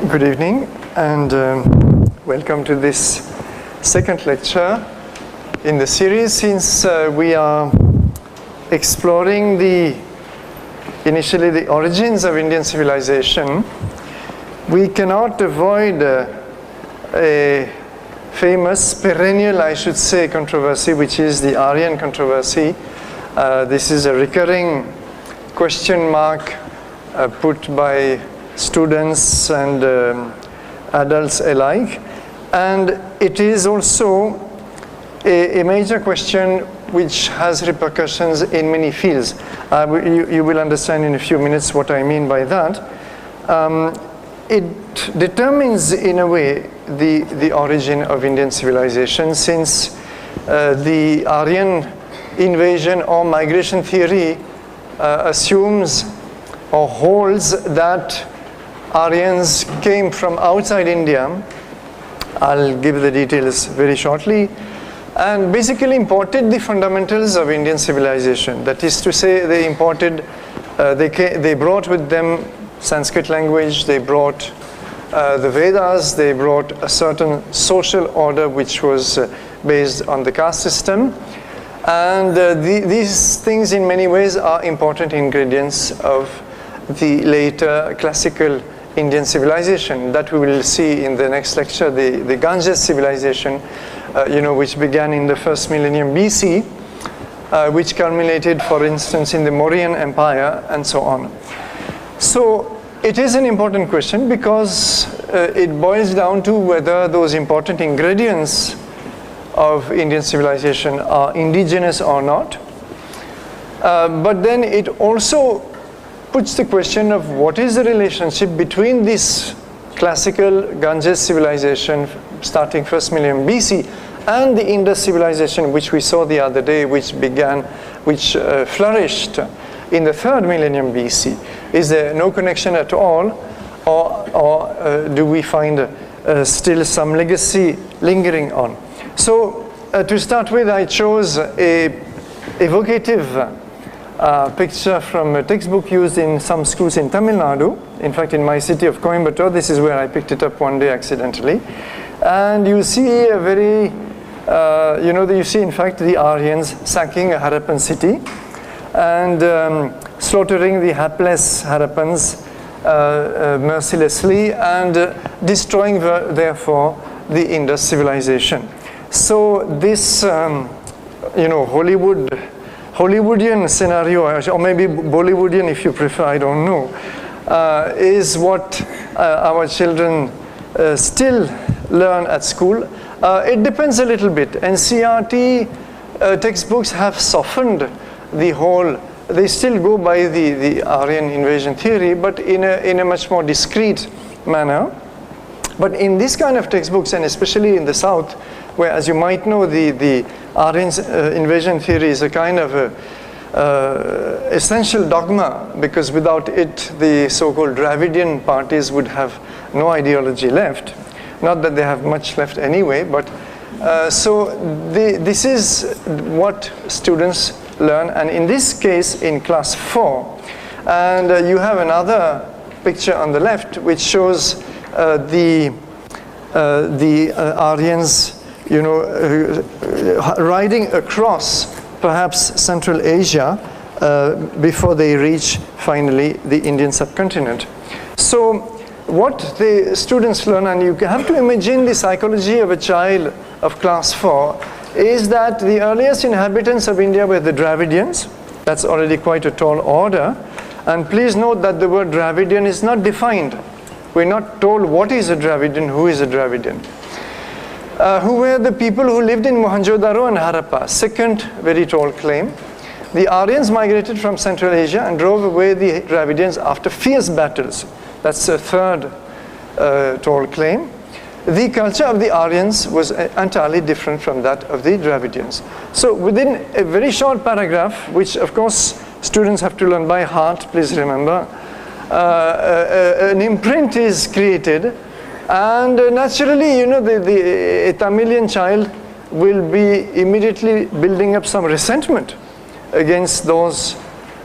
Good evening, and welcome to this second lecture in the series. Since we are exploring initially the origins of Indian civilization, we cannot avoid a famous, perennial, I should say, controversy, which is the ARYAN controversy. This is a recurring question mark put by students and adults alike, and it is also a major question which has repercussions in many fields. You will understand in a few minutes what I mean by that. It determines, in a way, the origin of Indian civilization, since the Aryan invasion or migration theory assumes or holds that Aryans came from outside India. I'll give the details very shortly, and basically imported the fundamentals of Indian civilization. That is to say, they imported, they brought with them Sanskrit language, they brought the Vedas, they brought a certain social order which was based on the caste system. And these things in many ways are important ingredients of the later classical Indian civilization that we will see in the next lecture, the Ganges civilization, which began in the first millennium BC, which culminated, for instance, in the Mauryan Empire, and so on. So it is an important question because it boils down to whether those important ingredients of Indian civilization are indigenous or not. But then it also puts the question of what is the relationship between this classical Ganges civilization starting first millennium BC and the Indus civilization which we saw the other day, which flourished in the third millennium BC. Is there no connection at all, or do we find still some legacy lingering on? So to start with, I chose a evocative picture from a textbook used in some schools in Tamil Nadu. In fact, in my city of Coimbatore, this is where I picked it up one day accidentally. And you see a very, you see in fact the Aryans sacking a Harappan city and slaughtering the hapless Harappans mercilessly and destroying therefore the Indus civilization. So this, Hollywoodian scenario, or maybe Bollywoodian if you prefer, I don't know, is what our children still learn at school. It depends a little bit. NCERT textbooks have softened the whole. They still go by the Aryan invasion theory, but in a much more discreet manner. But in this kind of textbooks, and especially in the South, where, as you might know, the Aryan invasion theory is a kind of essential dogma, because without it, the so-called Dravidian parties would have no ideology left. Not that they have much left anyway, but this is what students learn, and in this case, in class 4. And you have another picture on the left, which shows the Aryans, riding across perhaps Central Asia before they reach finally the Indian subcontinent. So what the students learn, and you have to imagine the psychology of a child of class 4, is that the earliest inhabitants of India were the Dravidians. That's already quite a tall order. And please note that the word Dravidian is not defined. We're not told what is a Dravidian, who is a Dravidian. Who were the people who lived in Mohenjo-daro and Harappa? Second very tall claim. The Aryans migrated from Central Asia and drove away the Dravidians after fierce battles. That's a third tall claim. The culture of the Aryans was entirely different from that of the Dravidians. So within a very short paragraph, which of course students have to learn by heart, please remember, an imprint is created, and naturally, a Tamilian child will be immediately building up some resentment against those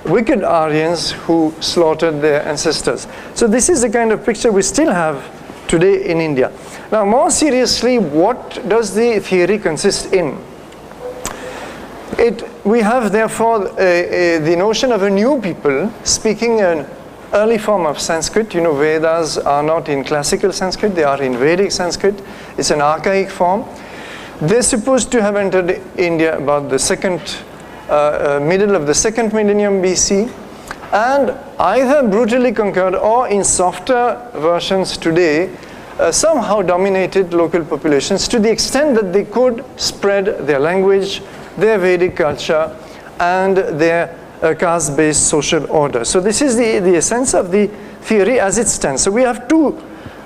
wicked Aryans who slaughtered their ancestors. So this is the kind of picture we still have today in India. Now, more seriously, what does the theory consist in? We have, therefore, the notion of a new people speaking an early form of Sanskrit. You know, Vedas are not in classical Sanskrit, they are in Vedic Sanskrit. It's an archaic form. They're supposed to have entered India about the middle of the second millennium BC, and either brutally conquered or in softer versions today, somehow dominated local populations to the extent that they could spread their language, their Vedic culture, and their caste-based social order. So this is the essence of the theory as it stands. So we have two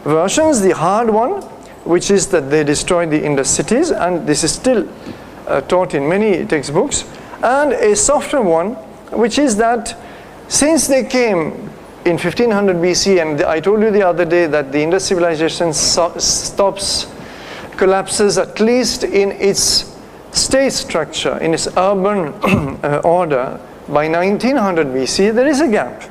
versions, the hard one, which is that they destroyed the Indus cities, and this is still taught in many textbooks, and a softer one, which is that since they came in 1500 BC, and I told you the other day that the Indus civilization collapses at least in its state structure, in its urban order, by 1900 BC, there is a gap.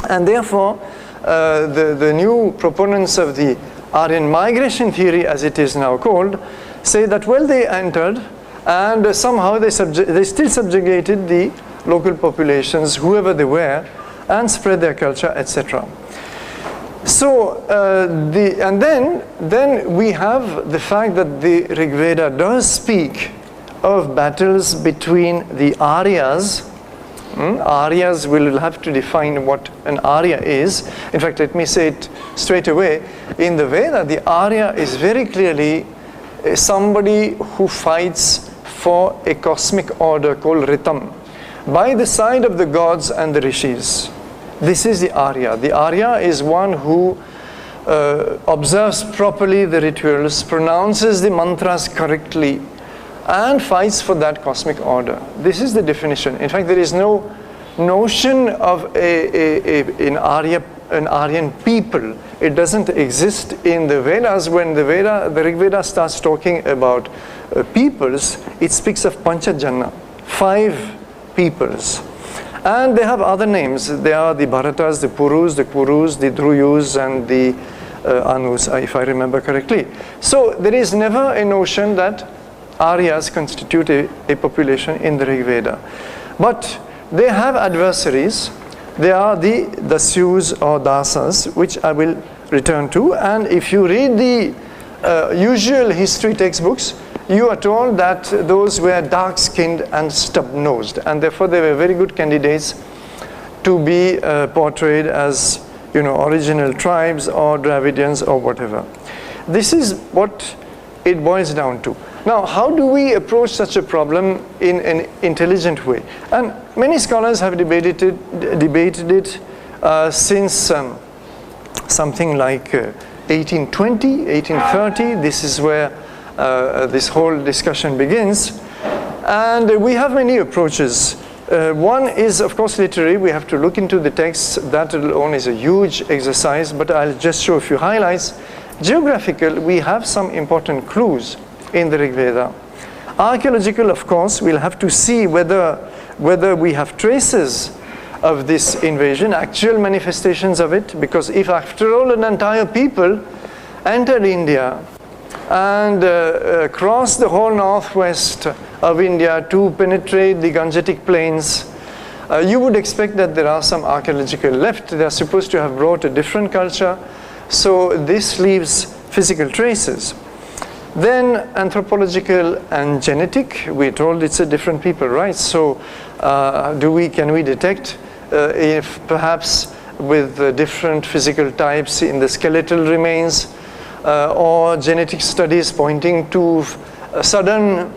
And therefore, the new proponents of the Aryan migration theory, as it is now called, say that, well, they entered, and somehow they still subjugated the local populations, whoever they were, and spread their culture, etc. So, and then we have the fact that the Rig Veda does speak of battles between the Aryas. Aryas, will have to define what an Arya is. In fact, let me say it straight away. In the Veda, the Arya is very clearly somebody who fights for a cosmic order called Ritam, by the side of the gods and the rishis. This is the Arya. The Arya is one who observes properly the rituals, pronounces the mantras correctly, and fights for that cosmic order. This is the definition. In fact, there is no notion of an Aryan people. It doesn't exist in the Vedas. When the Rig Veda starts talking about peoples, it speaks of Panchajana, 5 peoples. And they have other names. They are the Bharatas, the Purus, the Kurus, the Druyus, and the Anus, if I remember correctly. So there is never a notion that Aryas constitute a population in the Rig Veda. But they have adversaries. They are the Dasyus or Dasas, which I will return to. And if you read the usual history textbooks, you are told that those were dark-skinned and stub-nosed, and therefore they were very good candidates to be portrayed as, you know, original tribes or Dravidians or whatever. This is what it boils down to. Now, how do we approach such a problem in an intelligent way? And many scholars have debated it since something like 1820, 1830. This is where this whole discussion begins. And we have many approaches. One is, of course, literary. We have to look into the texts. That alone is a huge exercise, but I'll just show a few highlights. Geographical, we have some important clues in the Rig Veda. Archaeological, of course, we'll have to see whether we have traces of this invasion, actual manifestations of it, because if after all an entire people entered India and crossed the whole northwest of India to penetrate the Gangetic plains, you would expect that there are some archaeological left. They are supposed to have brought a different culture, so this leaves physical traces. Then anthropological and genetic, we're told it's a different people, right? So can we detect if perhaps with different physical types in the skeletal remains, or genetic studies pointing to a sudden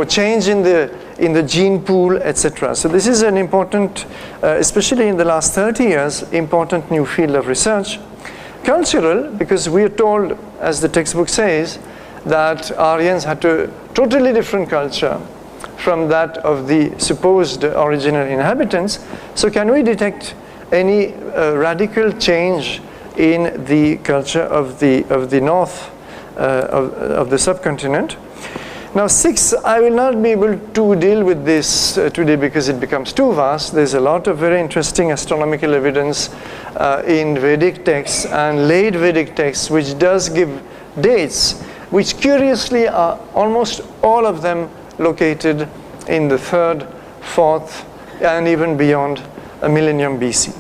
change in the gene pool, etc. So this is an important, especially in the last 30 years, important new field of research. Cultural, because we are told, as the textbook says, that Aryans had a totally different culture from that of the supposed original inhabitants. So can we detect any radical change in the culture of the north of the subcontinent? Now 6, I will not be able to deal with this today because it becomes too vast. There's a lot of very interesting astronomical evidence in Vedic texts and late Vedic texts which does give dates, which curiously are almost all of them located in the 3rd, 4th, and even beyond a millennium BC.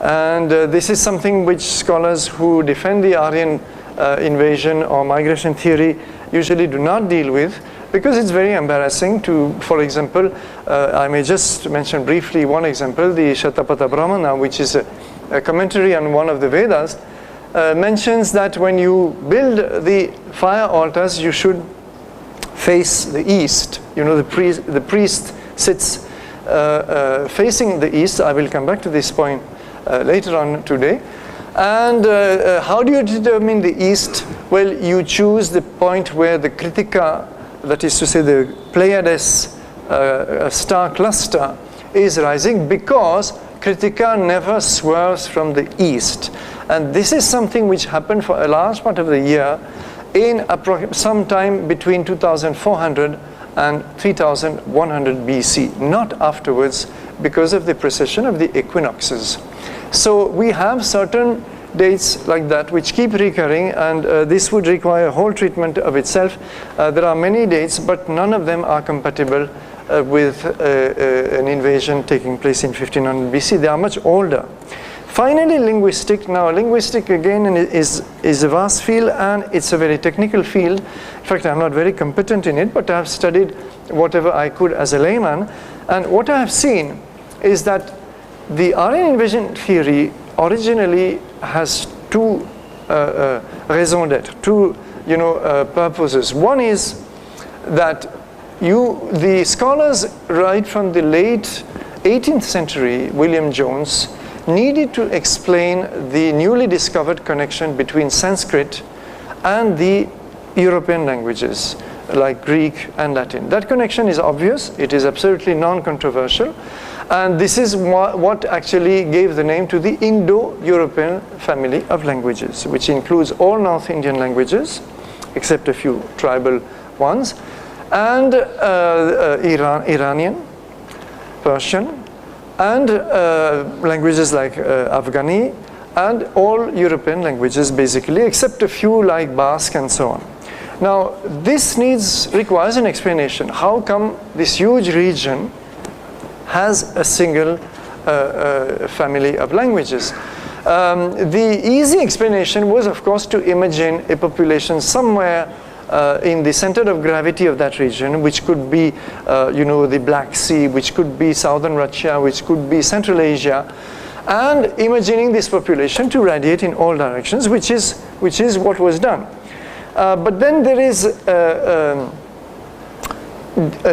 And this is something which scholars who defend the Aryan invasion or migration theory usually do not deal with, because it's very embarrassing to, for example, I may just mention briefly one example, the Shatapatha Brahmana, which is a commentary on one of the Vedas, mentions that when you build the fire altars, you should face the east. You know, the priest sits facing the east. I will come back to this point later on today. And how do you determine the east? Well, you choose the point where the Kritika, that is to say the Pleiades star cluster, is rising, because Kritika never swerves from the east. And this is something which happened for a large part of the year in sometime between 2400 and 3100 BC, not afterwards, because of the precession of the equinoxes. So we have certain dates like that which keep recurring, and this would require a whole treatment of itself. There are many dates, but none of them are compatible with an invasion taking place in 1500 BC. They are much older. Finally, linguistic. Now, linguistic again is a vast field, and it's a very technical field. In fact, I'm not very competent in it, but I've studied whatever I could as a layman. And what I have seen is that the Aryan invasion theory originally has two raisons d'être, two purposes. One is that the scholars right from the late 18th century, William Jones, needed to explain the newly discovered connection between Sanskrit and the European languages like Greek and Latin. That connection is obvious, it is absolutely non-controversial, and this is what actually gave the name to the Indo-European family of languages, which includes all North Indian languages, except a few tribal ones, and Iranian, Persian, and languages like Afghani, and all European languages basically, except a few like Basque and so on. Now, this requires an explanation. How come this huge region has a single family of languages? The easy explanation was, of course, to imagine a population somewhere in the center of gravity of that region, which could be, the Black Sea, which could be southern Russia, which could be Central Asia, and imagining this population to radiate in all directions, which is what was done. But then there is a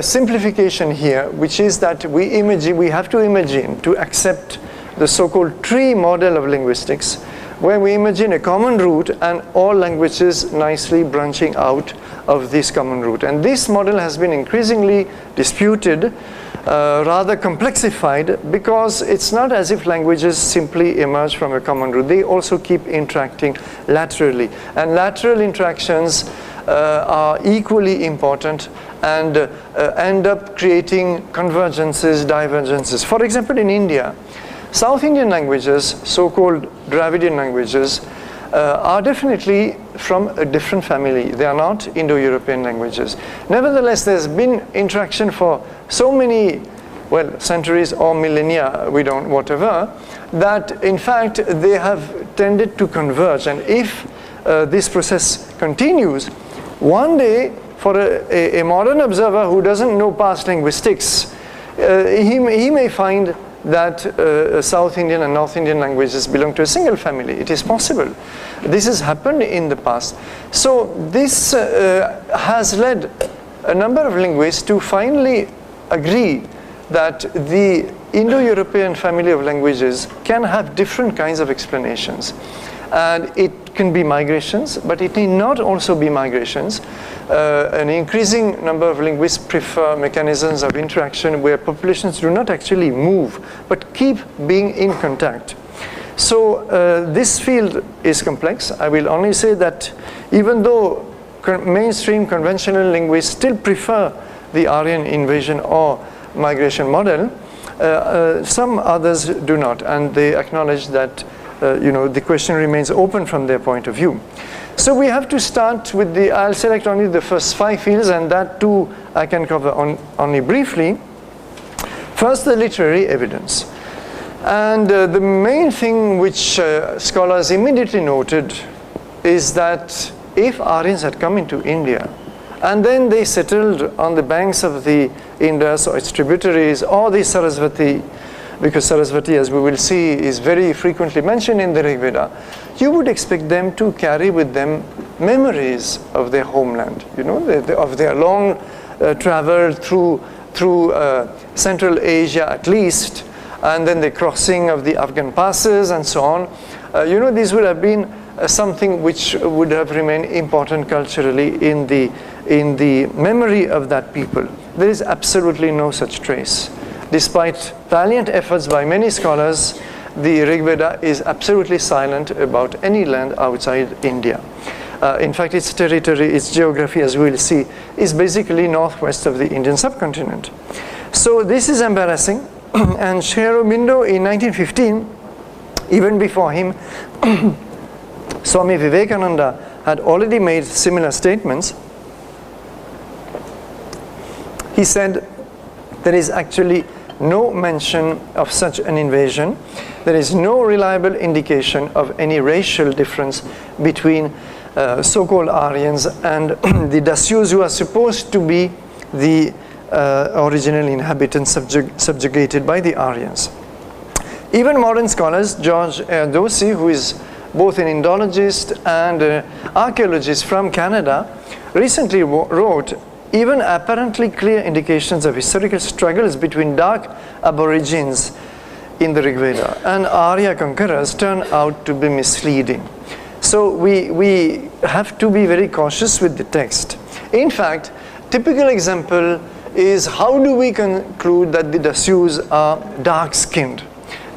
simplification here, which is that we have to imagine, to accept the so-called tree model of linguistics, where we imagine a common root and all languages nicely branching out of this common root. And this model has been increasingly disputed, rather complexified, because it's not as if languages simply emerge from a common root. They also keep interacting laterally. And lateral interactions are equally important and end up creating convergences, divergences. For example, in India, South Indian languages, so-called Dravidian languages, are definitely from a different family. They are not Indo-European languages. Nevertheless, there's been interaction for so many, centuries or millennia, whatever, that in fact they have tended to converge. And if this process continues, one day, for a modern observer who doesn't know past linguistics, he may find that South Indian and North Indian languages belong to a single family. It is possible. This has happened in the past. So this has led a number of linguists to finally agree that the Indo-European family of languages can have different kinds of explanations. And it can be migrations, but it need not also be migrations. An increasing number of linguists prefer mechanisms of interaction where populations do not actually move, but keep being in contact. So this field is complex. I will only say that even though mainstream conventional linguists still prefer the Aryan invasion or migration model. Some others do not, and they acknowledge that the question remains open from their point of view. So we have to start with I'll select only the first 5 fields, and that too I can cover only briefly. First, the literary evidence. And the main thing which scholars immediately noted is that if Aryans had come into India and then they settled on the banks of the Indus or its tributaries or the Sarasvati, because Sarasvati, as we will see, is very frequently mentioned in the Rig Veda, you would expect them to carry with them memories of their homeland, of their long travel through Central Asia at least, and then the crossing of the Afghan passes and so on. These would have been something which would have remained important culturally in the memory of that people. There is absolutely no such trace. Despite valiant efforts by many scholars, the Rig Veda is absolutely silent about any land outside India. In fact, its territory, its geography, as we will see, is basically northwest of the Indian subcontinent. So this is embarrassing. And Sri Aurobindo in 1915, even before him, Swami Vivekananda had already made similar statements. He said there is actually no mention of such an invasion. There is no reliable indication of any racial difference between so-called Aryans and the Dasyus, who are supposed to be the original inhabitants subjugated by the Aryans. Even modern scholars, George Dorsey, who is both an Indologist and archaeologist from Canada, recently wrote, even apparently clear indications of historical struggles between dark aborigines in the Rig Veda and Arya conquerors turn out to be misleading. So we have to be very cautious with the text. In fact, typical example is, how do we conclude that the Dasyus are dark-skinned?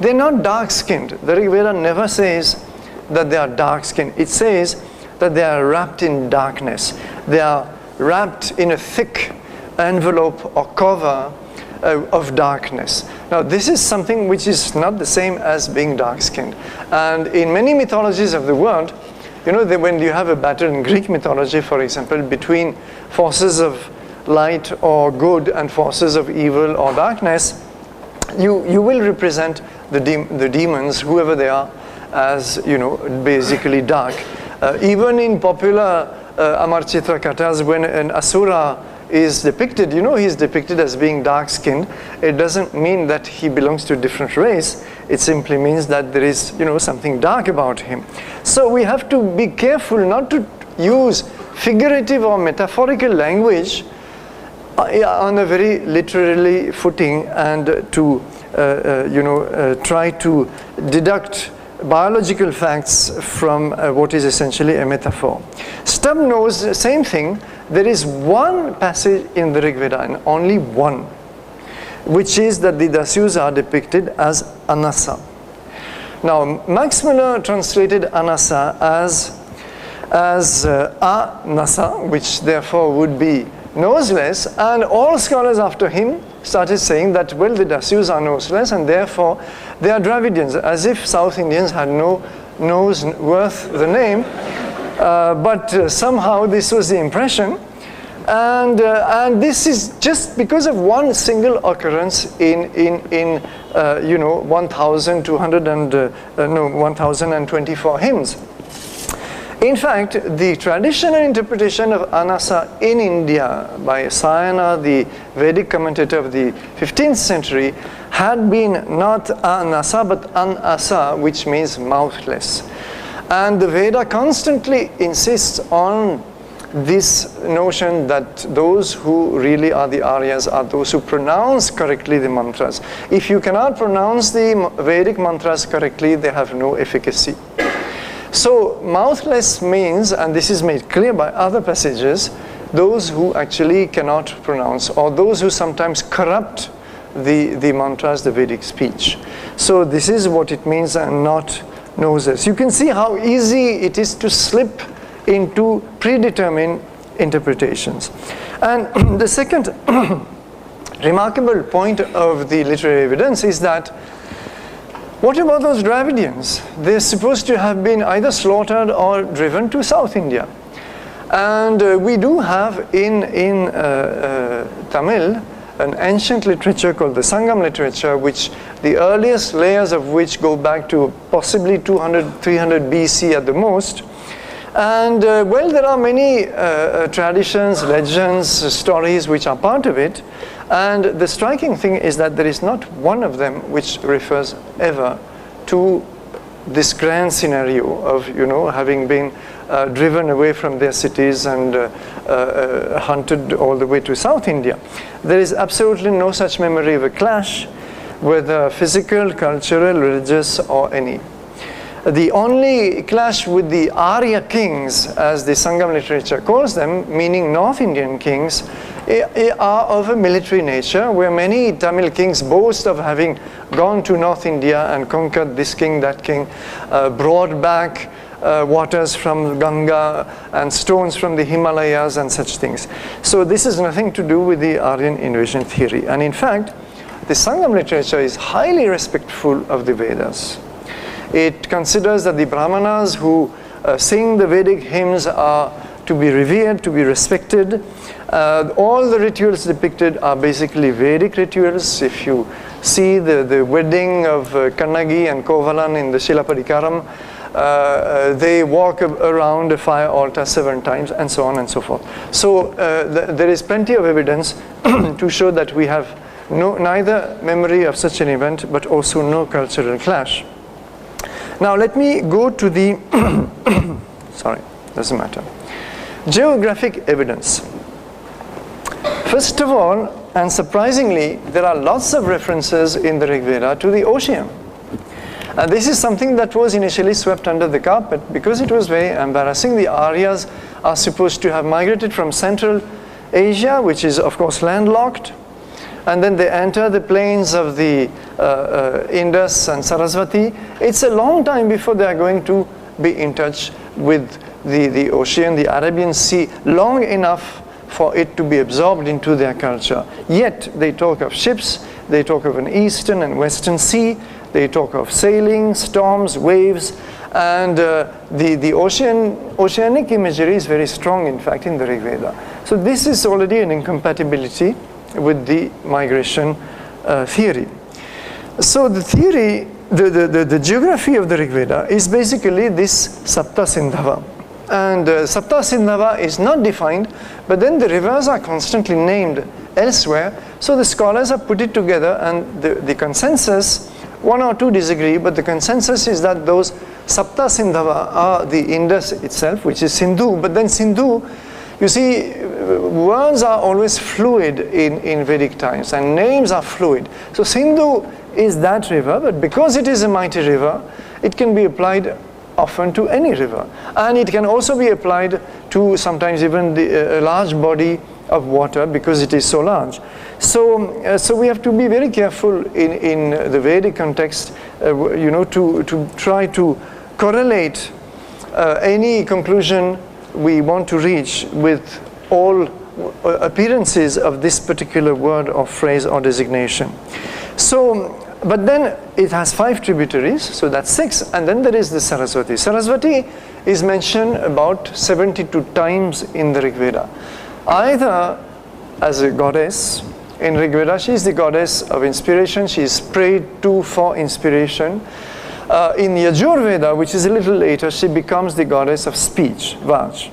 They're not dark-skinned. The Rig Veda never says that they are dark-skinned. It says that they are wrapped in darkness. They are wrapped in a thick envelope or cover of darkness. Now, this is something which is not the same as being dark-skinned. And in many mythologies of the world, when you have a battle in Greek mythology, for example, between forces of light or good and forces of evil or darkness, you will represent the demons, whoever they are, as basically dark. Even in popular Amarchitra Kathas, when an Asura is depicted, he's depicted as being dark-skinned. It doesn't mean that he belongs to a different race. It simply means that there is, something dark about him. So we have to be careful not to use figurative or metaphorical language on a very literary footing and to, try to deduct biological facts from what is essentially a metaphor. Stubb knows the same thing. There is one passage in the Rig Veda, and only one, which is that the Dasyus are depicted as Anasa. Now, Max Muller translated Anasa as Anasa, which therefore would be noseless, and all scholars after him started saying that, well, the Dasyus are noseless and therefore they are Dravidians, as if South Indians had no nose worth the name. But somehow this was the impression, and this is just because of one single occurrence in 1024 hymns. In fact, the traditional interpretation of Anasa in India by Sayana, the Vedic commentator of the 15th century, had been not Anasa but Anasa, which means mouthless. And the Veda constantly insists on this notion that those who really are the Aryas are those who pronounce correctly the mantras. If you cannot pronounce the Vedic mantras correctly, they have no efficacy. So mouthless means, and this is made clear by other passages, those who actually cannot pronounce, or those who sometimes corrupt the mantras, the Vedic speech. So this is what it means, and not noses. You can see how easy it is to slip into predetermined interpretations. And the second remarkable point of the literary evidence is that, what about those Dravidians? They're supposed to have been either slaughtered or driven to South India. And we do have in Tamil an ancient literature called the Sangam literature, which the earliest layers of which go back to possibly 200, 300 BC at the most. And well, there are many traditions, legends, stories which are part of it. And the striking thing is that there is not one of them which refers ever to this grand scenario of, you know, having been driven away from their cities and hunted all the way to South India. There is absolutely no such memory of a clash, whether physical, cultural, religious, or any. The only clash with the Arya kings, as the Sangam literature calls them, meaning North Indian kings, are of a military nature, where many Tamil kings boast of having gone to North India and conquered this king, that king, brought back waters from Ganga and stones from the Himalayas and such things. So this has nothing to do with the Aryan invasion theory. And in fact, the Sangam literature is highly respectful of the Vedas. It considers that the Brahmanas who sing the Vedic hymns are to be revered, to be respected. All the rituals depicted are basically Vedic rituals. If you see the wedding of Kannagi and Kovalan in the Shilapadikaram, they walk around a fire altar 7 times, and so on and so forth. So there is plenty of evidence to show that we have neither memory of such an event, but also no cultural clash. Now let me go to the, sorry, doesn't matter. Geographic evidence. First of all, and surprisingly, there are lots of references in the Rig Veda to the ocean. And this is something that was initially swept under the carpet because it was very embarrassing. The Aryas are supposed to have migrated from Central Asia, which is of course landlocked, and then they enter the plains of the Indus and Saraswati. It's a long time before they are going to be in touch with the ocean, the Arabian Sea, long enough for it to be absorbed into their culture. Yet they talk of ships, they talk of an eastern and western sea, they talk of sailing, storms, waves, and the oceanic imagery is very strong, in fact, in the Rig Veda. So this is already an incompatibility with the migration theory. So the theory, the geography of the Rig Veda is basically this Sapta Sindhava. And Sapta Sindhava is not defined, but then the rivers are constantly named elsewhere. So the scholars have put it together, and the consensus, 1 or 2 disagree, but the consensus is that those Sapta Sindhava are the Indus itself, which is Sindhu. But then Sindhu, you see, words are always fluid in Vedic times, and names are fluid. So Sindhu is that river, but because it is a mighty river, it can be applied often to any river. And it can also be applied to sometimes even a large body of water, because it is so large. So, so we have to be very careful in the Vedic context, you know, to try to correlate any conclusion we want to reach with all appearances of this particular word or phrase or designation. So, but then it has 5 tributaries, so that's 6, and then there is the Saraswati. Saraswati is mentioned about 72 times in the Rig Veda. Either as a goddess, in Rig Veda she is the goddess of inspiration, she is prayed to for inspiration. In Yajur Veda, which is a little later, she becomes the goddess of speech, Vaj.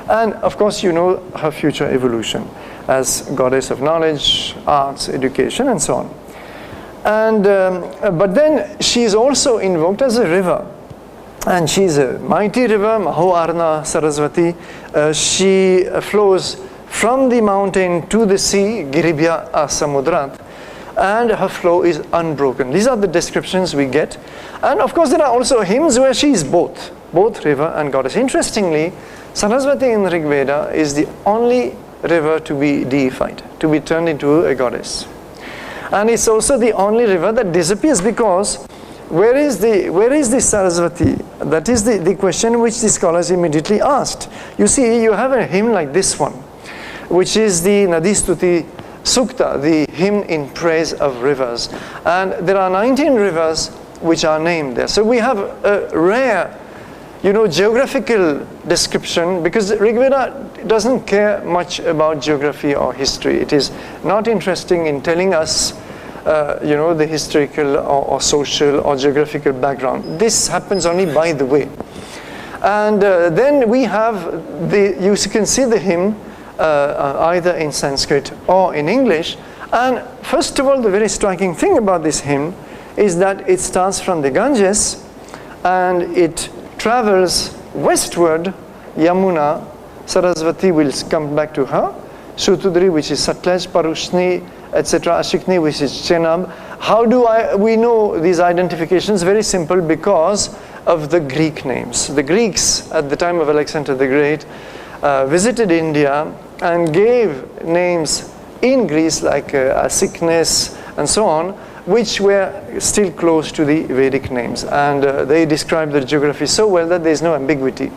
And of course you know her future evolution as goddess of knowledge, arts, education, and so on. And but then she is also invoked as a river, and she is a mighty river, Mahoarna Saraswati. She flows from the mountain to the sea, Giribhya Samudrat, and her flow is unbroken. These are the descriptions we get. And of course there are also hymns where she is both river and goddess. Interestingly, Saraswati in Rig Veda is the only river to be deified, to be turned into a goddess. And it's also the only river that disappears, because where is the Saraswati? That is the question which the scholars immediately asked. You see, you have a hymn like this one, which is the Nadistuti Sukta, the hymn in praise of rivers. And there are 19 rivers which are named there. So we have a rare, geographical description, because Rigveda doesn't care much about geography or history. It is not interesting in telling us, the historical or social or geographical background. This happens only by the way. And then we have you can see the hymn either in Sanskrit or in English. And first of all, the very striking thing about this hymn is that it starts from the Ganges and it travels westward. Yamuna, Saraswati will come back to her, Sutudri, which is Satlaj, Parushni, etc., Ashikni, which is Chenab. How do we know these identifications? Very simple, because of the Greek names. The Greeks at the time of Alexander the Great visited India and gave names in Greece like Asiknes and so on, which were still close to the Vedic names. And they describe the geography so well that there is no ambiguity.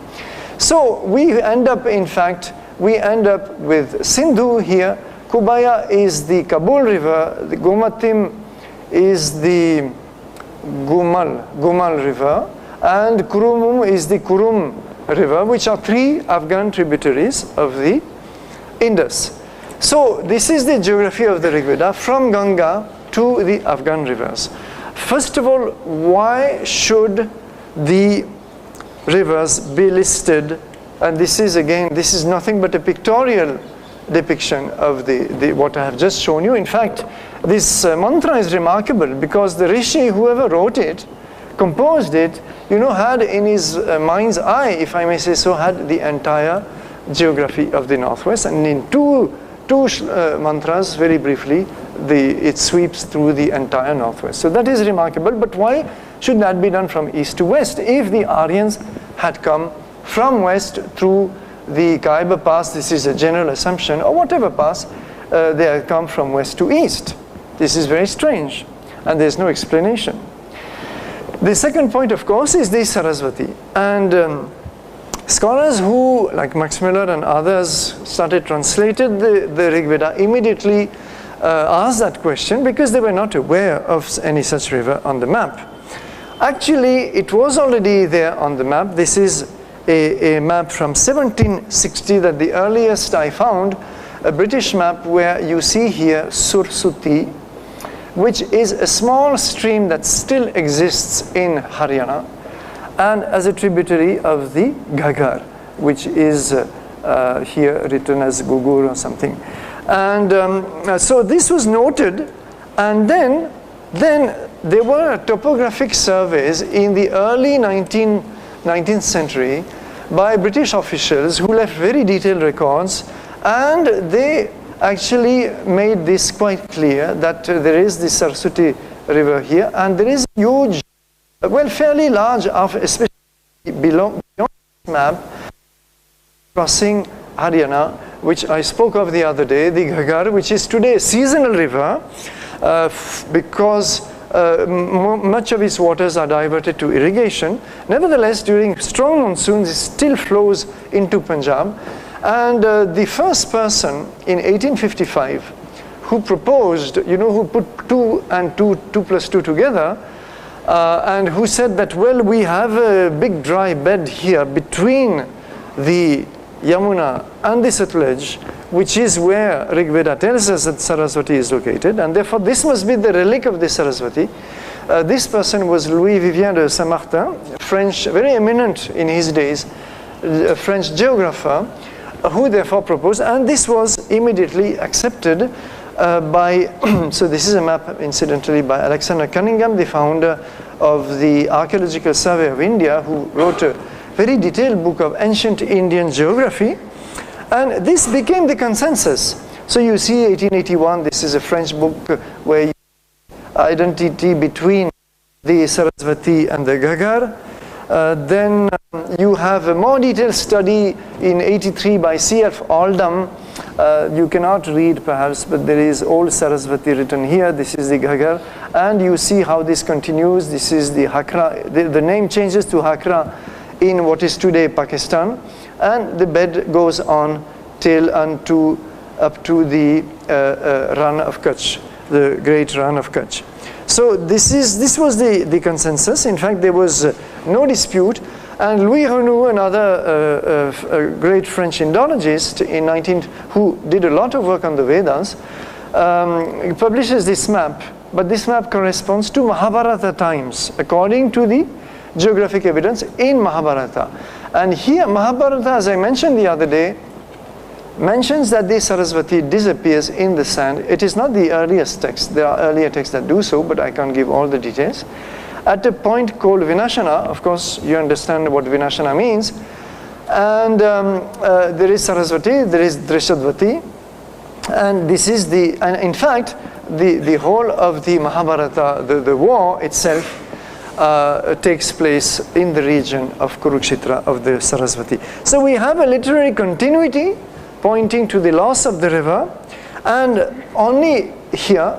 So we end up, in fact, with Sindhu here. Kubaya is the Kabul River. The Gomatim is the Gumal River. And Kurumum is the Kurum River, which are 3 Afghan tributaries of the Indus. So this is the geography of the Rigveda from Ganga to the Afghan rivers. First of all, why should the rivers be listed? And this is nothing but a pictorial depiction of what I have just shown you. In fact, this mantra is remarkable because the rishi, whoever wrote it, composed it, had in his mind's eye, if I may say so, had the entire geography of the Northwest. And in two mantras, very briefly, it sweeps through the entire Northwest. So that is remarkable. But why should that be done from east to west? If the Aryans had come from west through the Khyber Pass, this is a general assumption, or whatever pass, they have come from west to east. This is very strange, and there's no explanation. The second point, of course, is the Saraswati. And scholars who, like Max Muller and others, started translated the Rig Veda immediately asked that question because they were not aware of any such river on the map. Actually, it was already there on the map. This is a map from 1760, that the earliest I found, a British map where you see here Sursuti, which is a small stream that still exists in Haryana, and as a tributary of the Ghaggar, which is here written as Gugur or something. And so this was noted, and then there were topographic surveys in the early 19th century by British officials who left very detailed records, and they actually made this quite clear that there is the Saraswati River here, and there is a huge, well, fairly large, especially beyond this map, crossing Haryana, which I spoke of the other day, the Ghaggar, which is today a seasonal river because much of its waters are diverted to irrigation. Nevertheless, during strong monsoons, it still flows into Punjab. And the first person in 1855 who proposed, who put 2 and 2 plus 2 together, and who said that, well, we have a big dry bed here between the Yamuna and the Satluj, which is where Rig Veda tells us that Saraswati is located, and therefore this must be the relic of the Saraswati. This person was Louis Vivien de Saint-Martin, French, very eminent in his days, a French geographer, who therefore proposed, and this was immediately accepted by, so this is a map incidentally by Alexander Cunningham, the founder of the Archaeological Survey of India, who wrote a very detailed book of ancient Indian geography, and this became the consensus. So you see 1881, this is a French book where you identity between the Saraswati and the Ghaggar. Then you have a more detailed study in 83 by C.F. Oldham. You cannot read perhaps, but there is Old Saraswati written here. This is the Ghaggar, and you see how this continues. This is the Hakra. The name changes to Hakra in what is today Pakistan, and the bed goes on till up to the Run of Kutch, the Great Run of Kutch. So this was the consensus. In fact, there was no dispute. And Louis Renou, another great French Indologist who did a lot of work on the Vedas, publishes this map. But this map corresponds to Mahabharata times, according to the geographic evidence in Mahabharata. And here, Mahabharata, as I mentioned the other day, mentions that the Saraswati disappears in the sand. It is not the earliest text. There are earlier texts that do so, but I can't give all the details. At a point called Vinashana, of course, you understand what Vinashana means. And there is Saraswati, there is Drishadvati. And this is and in fact, the whole of the Mahabharata, the war itself, takes place in the region of Kurukshetra, of the Saraswati. So we have a literary continuity pointing to the loss of the river, and only here,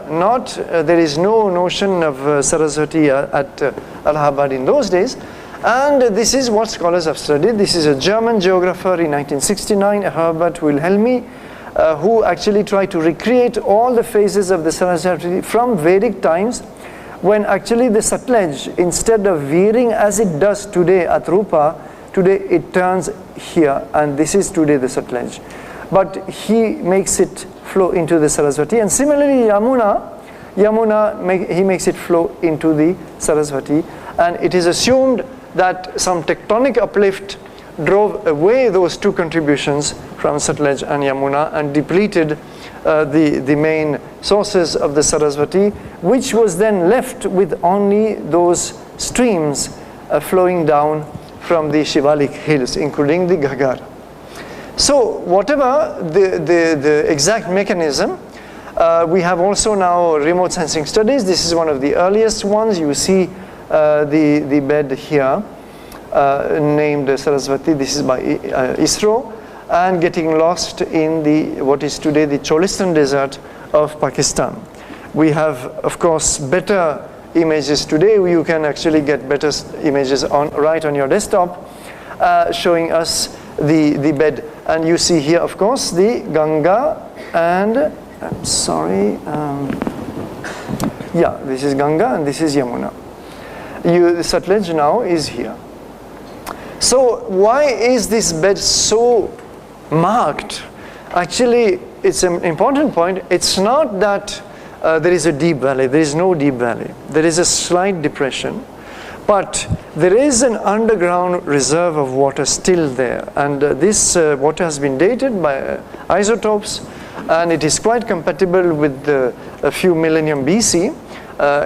there is no notion of Saraswati at Allahabad in those days. And this is what scholars have studied. This is a German geographer in 1969, Herbert Wilhelmi, who actually tried to recreate all the phases of the Saraswati from Vedic times, when actually the Sutlej, instead of veering as it does today at Rupa, today it turns here, and this is today the Sutlej. But he makes it flow into the Saraswati, and similarly he makes it flow into the Saraswati, and it is assumed that some tectonic uplift drove away those two contributions from Sutlej and Yamuna and depleted the main sources of the Saraswati, which was then left with only those streams flowing down from the Shivalik hills, including the Ghaggar. So whatever the exact mechanism, we have also now remote sensing studies. This is one of the earliest ones. You see the bed here named Saraswati. This is by ISRO, and getting lost in what is today the Cholistan desert of Pakistan. We have, of course, better images today. You can actually get better images right on your desktop, showing us the bed. And you see here, of course, the Ganga and, I'm sorry, yeah, this is Ganga and this is Yamuna. The Sutlej now is here. So why is this bed so marked? Actually, it's an important point. It's not that there is a deep valley. There is no deep valley. There is a slight depression. But there is an underground reserve of water still there. And this water has been dated by isotopes, and it is quite compatible with a few millennium BC.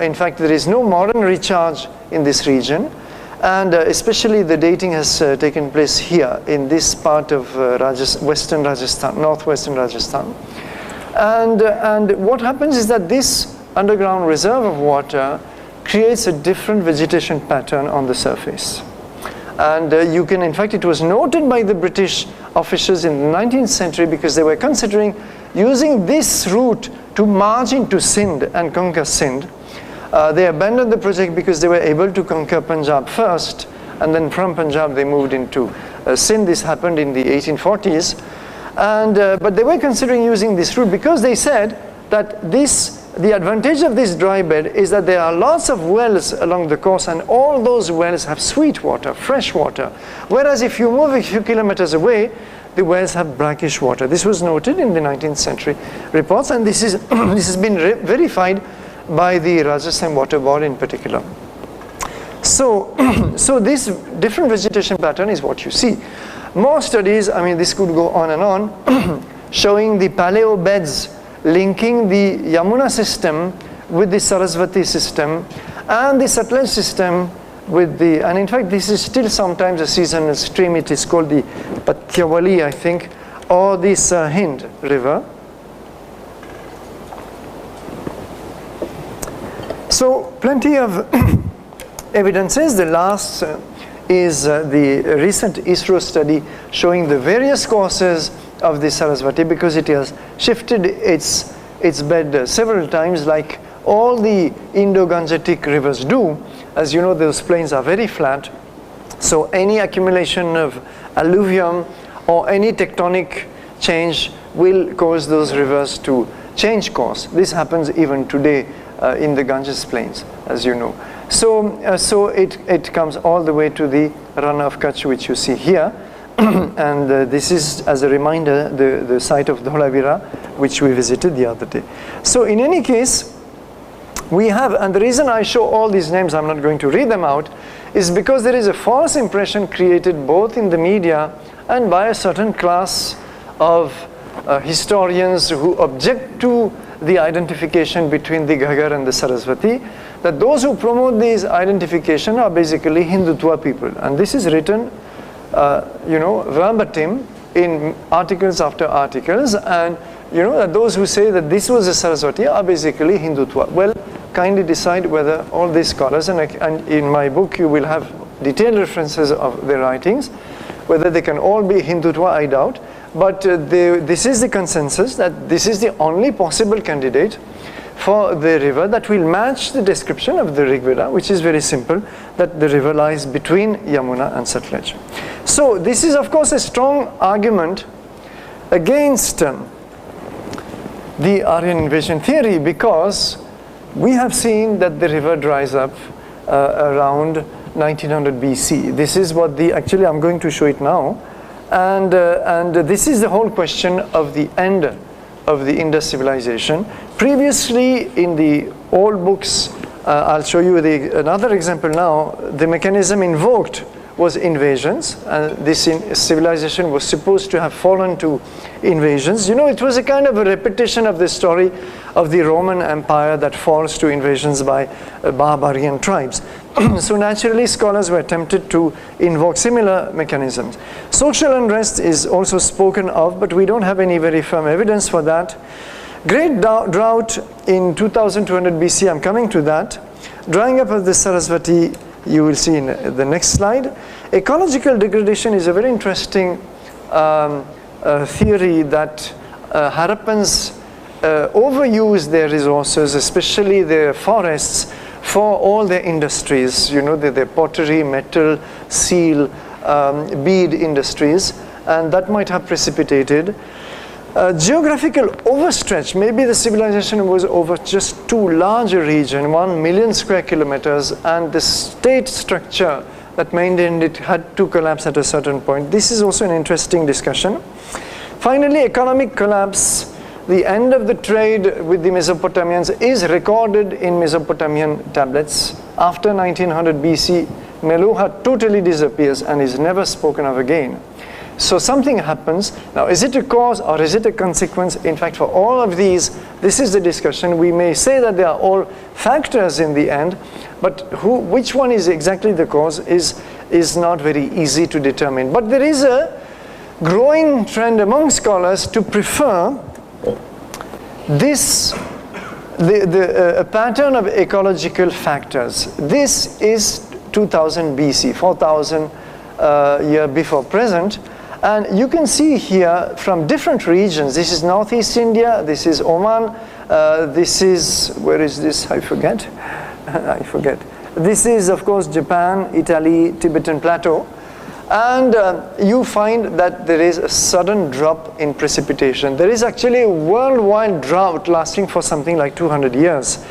In fact, there is no modern recharge in this region. And especially the dating has taken place here in this part of western Rajasthan, northwestern Rajasthan. And what happens is that this underground reserve of water creates a different vegetation pattern on the surface. And you can, in fact, it was noted by the British officials in the 19th century because they were considering using this route to march into Sindh and conquer Sindh. They abandoned the project because they were able to conquer Punjab first, and then from Punjab they moved into Sindh. This happened in the 1840s. But they were considering using this route because they said that the advantage of this dry bed is that there are lots of wells along the coast, and all those wells have sweet water, fresh water. Whereas if you move a few kilometers away, the wells have brackish water. This was noted in the 19th century reports, and this has been verified by the Rajasthan Water Board in particular. So this different vegetation pattern is what you see. More studies, I mean, this could go on and on, showing the paleo beds linking the Yamuna system with the Saraswati system and the Sutlej system with and in fact this is still sometimes a seasonal stream. It is called the Patyawali, I think, or the Sirhind river. So plenty of evidences. The last is the recent ISRO study showing the various courses of the Saraswati, because it has shifted its bed several times, like all the Indo-Gangetic rivers do. As you know, those plains are very flat, so any accumulation of alluvium or any tectonic change will cause those rivers to change course. This happens even today in the Ganges plains, as you know. So it comes all the way to the Run of Kutch, which you see here. And this is, as a reminder, the site of Dholavira, which we visited the other day. So in any case, we have, and the reason I show all these names, I'm not going to read them out, is because there is a false impression created both in the media and by a certain class of historians who object to the identification between the Ghaggar and the Saraswati, that those who promote these identification are basically Hindutva people. And this is written, verbatim in articles after articles, and that those who say that this was a Saraswati are basically Hindutva. Well, kindly decide whether all these scholars, and in my book you will have detailed references of their writings, whether they can all be Hindutva, I doubt. But this is the consensus that this is the only possible candidate for the river that will match the description of the Rig Veda, which is very simple, that the river lies between Yamuna and Satluj. So this is of course a strong argument against the Aryan invasion theory, because we have seen that the river dries up around 1900 BC. This is what actually I'm going to show it now. And this is the whole question of the end of the Indus civilization. Previously, in the old books, I'll show you another example now. The mechanism invoked was invasions, and this civilization was supposed to have fallen to invasions. It was a kind of a repetition of the story of the Roman Empire that falls to invasions by barbarian tribes. So naturally, scholars were tempted to invoke similar mechanisms. Social unrest is also spoken of, but we don't have any very firm evidence for that. Great drought in 2200 BC, I'm coming to that. Drying up of the Saraswati, you will see in the next slide. Ecological degradation is a very interesting theory that Harappans overuse their resources, especially their forests, for all their industries, their pottery, metal, seal, bead industries, and that might have precipitated geographical overstretch. Maybe the civilization was over just too large a region, 1 million square kilometers, and the state structure that maintained it had to collapse at a certain point. This is also an interesting discussion. Finally, economic collapse. The end of the trade with the Mesopotamians is recorded in Mesopotamian tablets. After 1900 BC, Meluha totally disappears and is never spoken of again. So something happens. Now, is it a cause or is it a consequence? In fact, for all of these, this is the discussion. We may say that they are all factors in the end, but which one is exactly the cause is not very easy to determine. But there is a growing trend among scholars to prefer this, a pattern of ecological factors. This is 2000 BC, 4000 year before present. And you can see here from different regions. This is Northeast India, this is Oman, this is, where is this? I forget. I forget. This is, of course, Japan, Italy, Tibetan Plateau. And you find that there is a sudden drop in precipitation. There is actually a worldwide drought lasting for something like 200 years.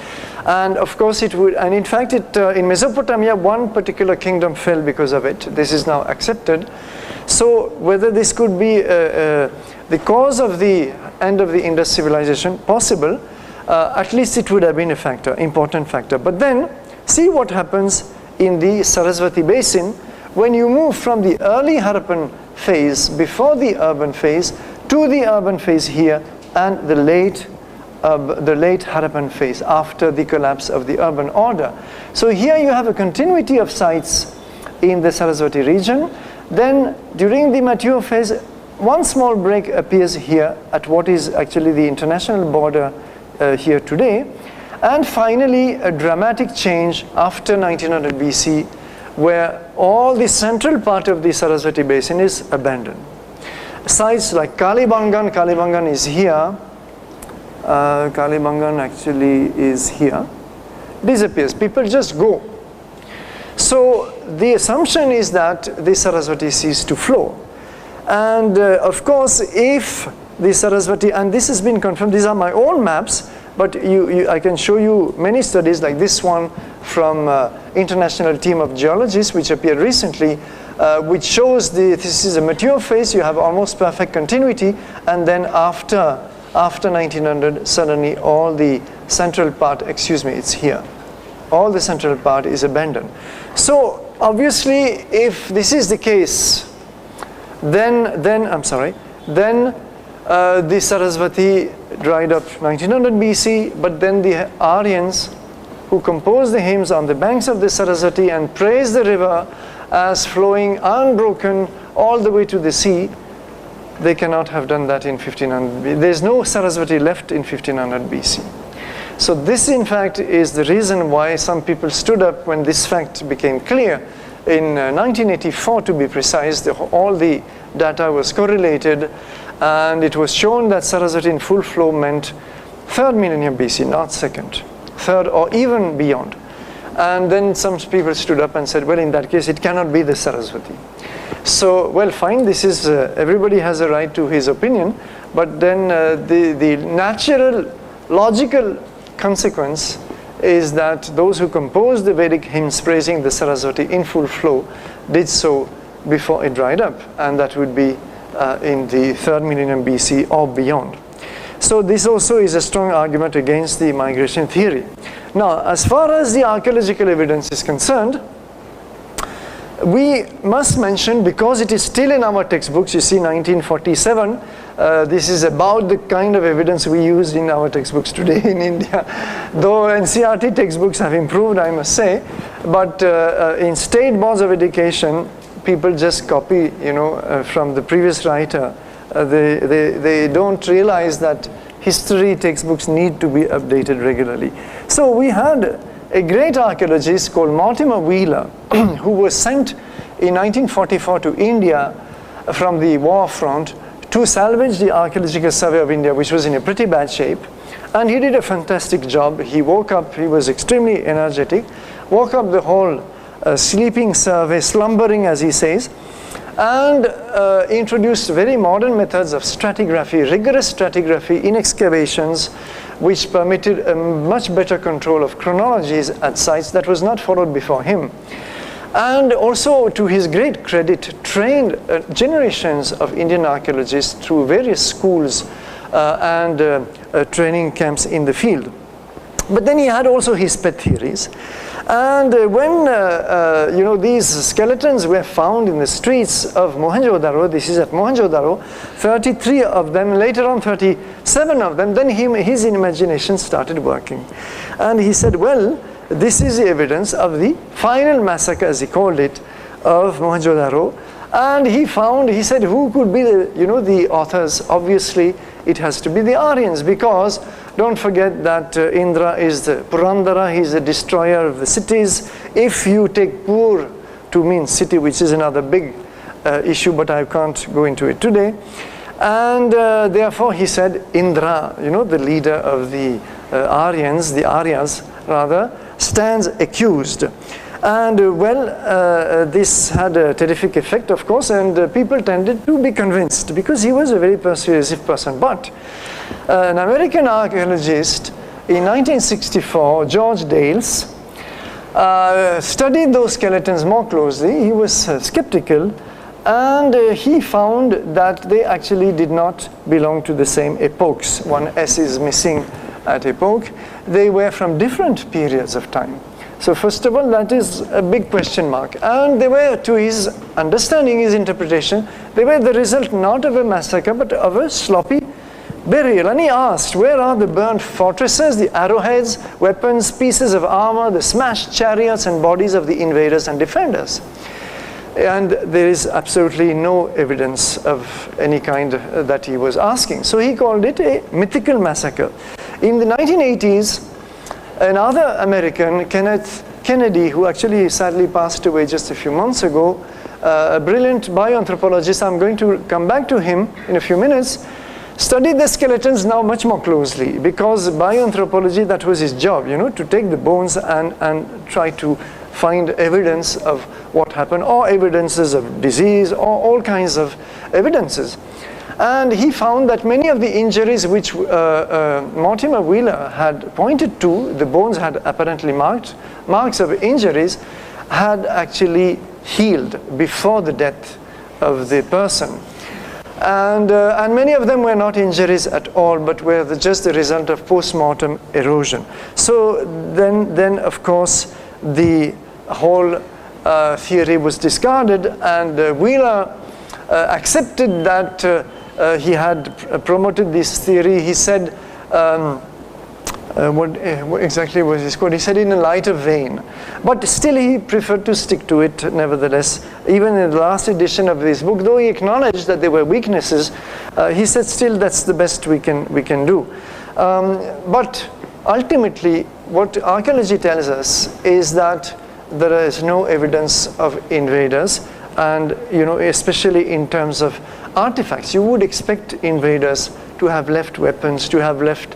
And of course it would, and in fact in Mesopotamia, one particular kingdom fell because of it. This is now accepted. So whether this could be the cause of the end of the Indus civilization, possible, at least it would have been a factor, important factor. But then, see what happens in the Saraswati basin when you move from the early Harappan phase, before the urban phase, to the urban phase here, and the late Harappan phase, after the collapse of the urban order. So here you have a continuity of sites in the Saraswati region. Then during the mature phase, one small break appears here at what is actually the international border here today. And finally, a dramatic change after 1900 BC, where all the central part of the Saraswati basin is abandoned. Sites like Kalibangan is here. Kalibangan actually is here. Disappears. People just go. So the assumption is that the Saraswati ceased to flow. And of course, if the Saraswati, and this has been confirmed, these are my own maps, but I can show you many studies like this one from International Team of Geologists, which appeared recently, which shows this is a mature phase, you have almost perfect continuity, and then after 1900, suddenly all the central part, excuse me, it's here. All the central part is abandoned. So obviously, if this is the case, then the Saraswati dried up 1900 BC, but then the Aryans who composed the hymns on the banks of the Saraswati and praised the river as flowing unbroken all the way to the sea, they cannot have done that in 1500 BC. There's no Saraswati left in 1500 BC. So this, in fact, is the reason why some people stood up when this fact became clear. In 1984, to be precise, all the data was correlated, and it was shown that Saraswati in full flow meant 3rd millennium BC, not 2nd, 3rd or even beyond. And then some people stood up and said, well, in that case, it cannot be the Saraswati. So, well, fine, this is, everybody has a right to his opinion, but then the natural, logical consequence is that those who composed the Vedic hymns praising the Saraswati in full flow did so before it dried up, and that would be in the 3rd millennium BC or beyond. So this also is a strong argument against the migration theory. Now, as far as the archaeological evidence is concerned, we must mention, because it is still in our textbooks, you see 1947, this is about the kind of evidence we use in our textbooks today in India. Though NCERT textbooks have improved, I must say, but in state boards of education, people just copy, from the previous writer. They don't realize that history textbooks need to be updated regularly. So we had a great archaeologist called Mortimer Wheeler, who was sent in 1944 to India from the war front to salvage the Archaeological Survey of India, which was in a pretty bad shape. And he did a fantastic job. He woke up, he was extremely energetic, woke up the whole sleeping survey, slumbering as he says, and introduced very modern methods of stratigraphy, rigorous stratigraphy in excavations, which permitted a much better control of chronologies at sites that was not followed before him. And also, to his great credit, trained generations of Indian archaeologists through various schools and training camps in the field. But then he had also his pet theories. And when these skeletons were found in the streets of Mohenjo-daro, this is at Mohenjo-daro, 33 of them, later on 37 of them, then his imagination started working. And he said, well, this is the evidence of the final massacre, as he called it, of Mohenjo-daro. And he said, who could be the authors? Obviously, it has to be the Aryans, because don't forget that Indra is the Purandara, he's the destroyer of the cities. If you take Pur to mean city, which is another big issue, but I can't go into it today. And therefore he said Indra, the leader of the Aryans, the Aryas rather, stands accused. And this had a terrific effect, of course, and people tended to be convinced because he was a very persuasive person. But an American archaeologist in 1964, George Dales, studied those skeletons more closely. He was skeptical, and he found that they actually did not belong to the same epochs. One S is missing at epoch. They were from different periods of time. So first of all, that is a big question mark. And they were, to his understanding, his interpretation, they were the result not of a massacre, but of a sloppy burial. And he asked, where are the burnt fortresses, the arrowheads, weapons, pieces of armor, the smashed chariots and bodies of the invaders and defenders? And there is absolutely no evidence of any kind that he was asking. So he called it a mythical massacre. In the 1980s, another American, Kenneth Kennedy, who actually sadly passed away just a few months ago, a brilliant bioanthropologist, I'm going to come back to him in a few minutes, studied the skeletons now much more closely, because bioanthropology, that was his job, you know, to take the bones and try to find evidence of what happened, or evidences of disease, or all kinds of evidences. And he found that many of the injuries which Mortimer Wheeler had pointed to, the bones had apparently marks of injuries, had actually healed before the death of the person. And many of them were not injuries at all, but were just the result of post-mortem erosion. So then of course, the whole theory was discarded, and Wheeler accepted that he had promoted this theory. He said, what exactly was his quote? He said, in a lighter vein. But still he preferred to stick to it nevertheless. Even in the last edition of this book, though he acknowledged that there were weaknesses, he said still that's the best we can do. But ultimately, what archaeology tells us is that there is no evidence of invaders, and you know, especially in terms of artifacts, you would expect invaders to have left weapons, to have left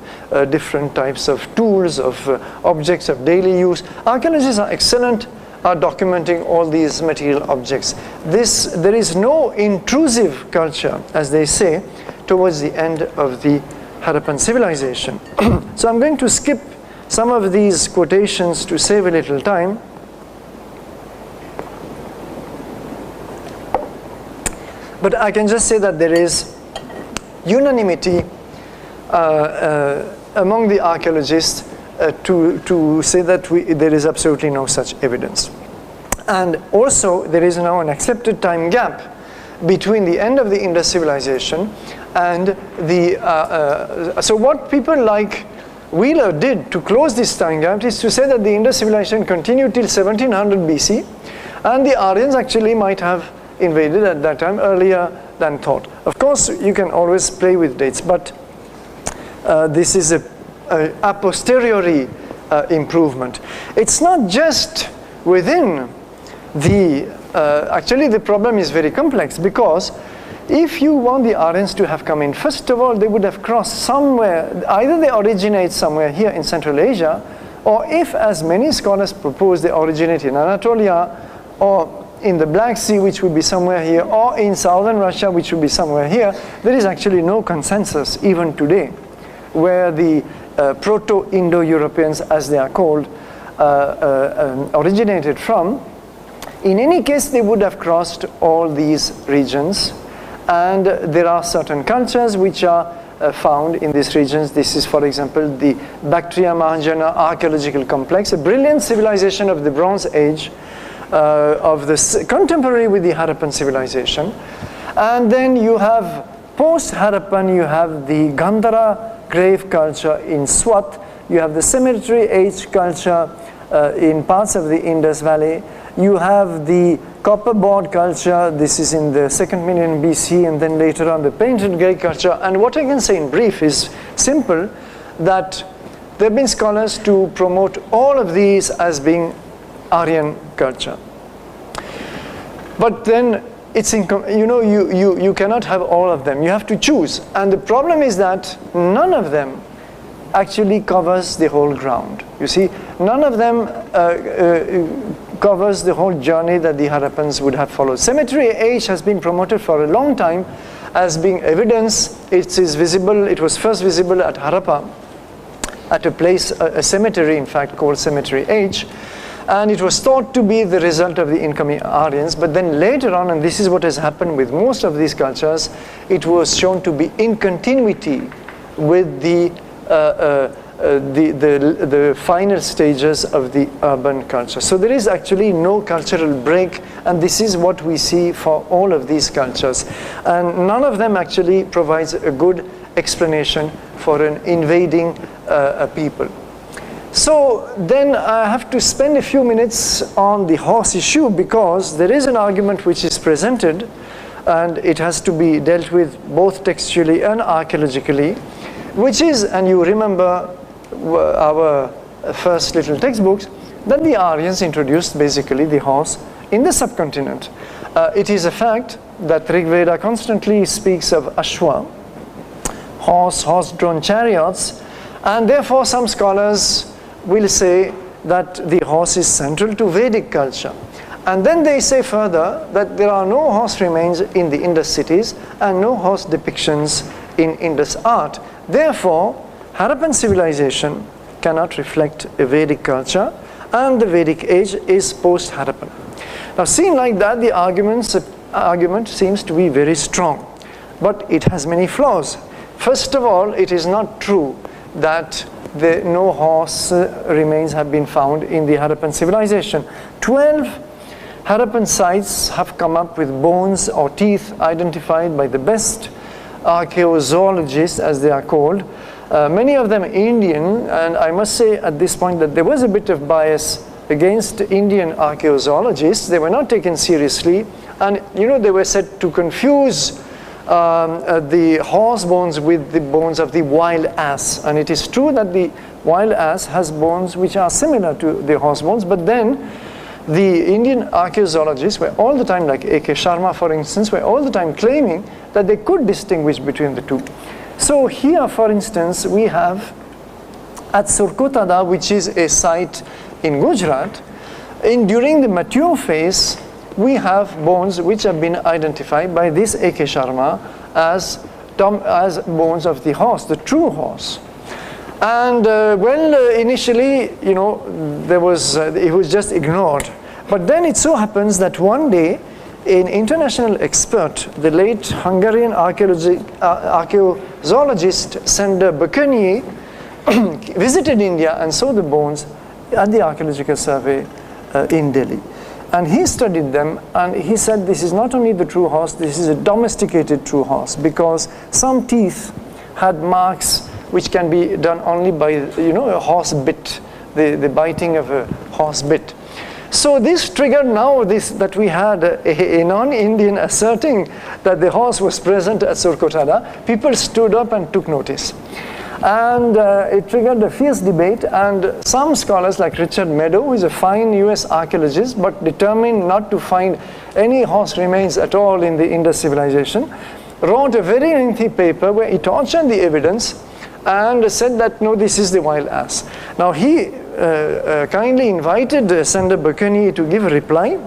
different types of tools, of objects of daily use. Archaeologists are excellent at documenting all these material objects. There is no intrusive culture, as they say, towards the end of the Harappan civilization. So I'm going to skip some of these quotations to save a little time. But I can just say that there is unanimity among the archaeologists to say that there is absolutely no such evidence. And also, there is now an accepted time gap between the end of the Indus civilization and the... so what people like Wheeler did to close this time gap is to say that the Indus civilization continued till 1700 BC, and the Aryans actually might have invaded at that time earlier than thought. Of course, you can always play with dates, but this is a posteriori improvement. It's not just within the... actually, the problem is very complex, because if you want the Aryans to have come in, first of all, they would have crossed somewhere. Either they originate somewhere here in Central Asia, or if, as many scholars propose, they originate in Anatolia, or in the Black Sea, which would be somewhere here, or in southern Russia, which would be somewhere here, there is actually no consensus even today where the Proto-Indo-Europeans, as they are called, originated from. In any case, they would have crossed all these regions, and there are certain cultures which are found in these regions. This is, for example, the Bactria-Mahajana archaeological complex, a brilliant civilization of the Bronze Age, of the contemporary with the Harappan civilization. And then you have post-Harappan, you have the Gandhara grave culture in Swat, you have the cemetery age culture in parts of the Indus Valley, you have the copper board culture, this is in the 2nd millennium BC, and then later on the painted grey culture. And what I can say in brief is simple, that there have been scholars to promote all of these as being Aryan culture. But then it's you cannot have all of them. You have to choose. And the problem is that none of them actually covers the whole ground. You see, none of them covers the whole journey that the Harappans would have followed. Cemetery age has been promoted for a long time as being evidence. It is visible. It was first visible at Harappa, at a place, a cemetery, in fact, called Cemetery Age. And it was thought to be the result of the incoming Aryans, but then later on, and this is what has happened with most of these cultures, it was shown to be in continuity with the final stages of the urban culture. So there is actually no cultural break, and this is what we see for all of these cultures. And none of them actually provides a good explanation for an invading people. So then I have to spend a few minutes on the horse issue, because there is an argument which is presented, and it has to be dealt with both textually and archaeologically, which is, and you remember our first little textbooks, that the Aryans introduced basically the horse in the subcontinent. It is a fact that Rig Veda constantly speaks of Ashwa, horse-drawn chariots, and therefore some scholars will say that the horse is central to Vedic culture. And then they say further that there are no horse remains in the Indus cities and no horse depictions in Indus art. Therefore, Harappan civilization cannot reflect a Vedic culture, and the Vedic age is post-Harappan. Now, seen like that, the argument seems to be very strong, but it has many flaws. First of all, it is not true that no horse remains have been found in the Harappan civilization. 12 Harappan sites have come up with bones or teeth identified by the best archaeozoologists, as they are called. Many of them Indian, and I must say at this point that there was a bit of bias against Indian archaeozoologists. They were not taken seriously, and they were said to confuse the horse bones with the bones of the wild ass. And it is true that the wild ass has bones which are similar to the horse bones, but then the Indian archaeozoologists were all the time, like A.K. Sharma for instance, were all the time claiming that they could distinguish between the two. So here, for instance, we have at Surkotada, which is a site in Gujarat, during the mature phase, we have bones which have been identified by this A.K. Sharma as bones of the horse, the true horse. And initially, it was just ignored. But then it so happens that one day, an international expert, the late Hungarian archaeozoologist Sander Bökönyi, visited India and saw the bones at the archaeological survey in Delhi. And he studied them, and he said this is not only the true horse, this is a domesticated true horse, because some teeth had marks which can be done only by, a horse bit, the biting of a horse bit. So this triggered now that we had a non-Indian asserting that the horse was present at Surkotada. People stood up and took notice. And it triggered a fierce debate, and some scholars like Richard Meadow, who is a fine US archaeologist but determined not to find any horse remains at all in the Indus civilization, wrote a very lengthy paper where he tortured the evidence and said that no, this is the wild ass. Now he kindly invited Sander Bökönyi to give a reply,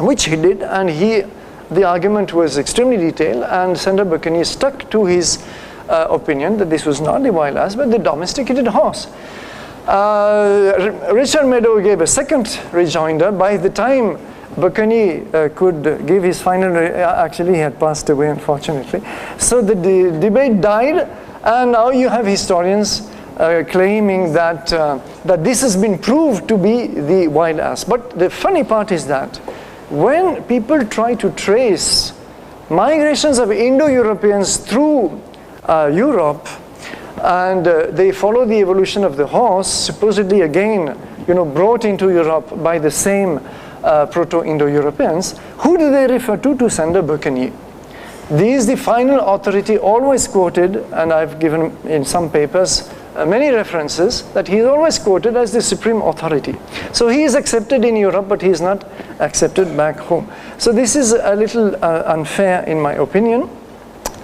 which he did, and the argument was extremely detailed, and Sander Bökönyi stuck to his opinion that this was not the wild ass but the domesticated horse. Richard Meadow gave a second rejoinder. By the time Bökönyi could give his final, actually he had passed away unfortunately. So the debate died, and now you have historians claiming that this has been proved to be the wild ass. But the funny part is that when people try to trace migrations of Indo-Europeans through Europe, and they follow the evolution of the horse, supposedly again, brought into Europe by the same Proto-Indo-Europeans, who do they refer to? To Sander Bökönyi. This is the final authority always quoted, and I've given in some papers many references that he is always quoted as the supreme authority. So he is accepted in Europe, but he is not accepted back home. So this is a little unfair in my opinion,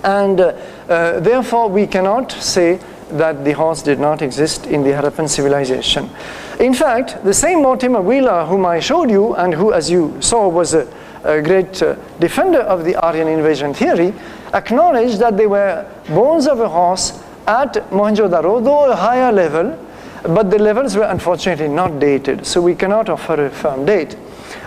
and therefore we cannot say that the horse did not exist in the Harappan civilization. In fact, the same Mortimer Wheeler, whom I showed you, and who, as you saw, was a great defender of the Aryan invasion theory, acknowledged that there were bones of a horse at Mohenjo-daro, though a higher level, but the levels were unfortunately not dated, so we cannot offer a firm date.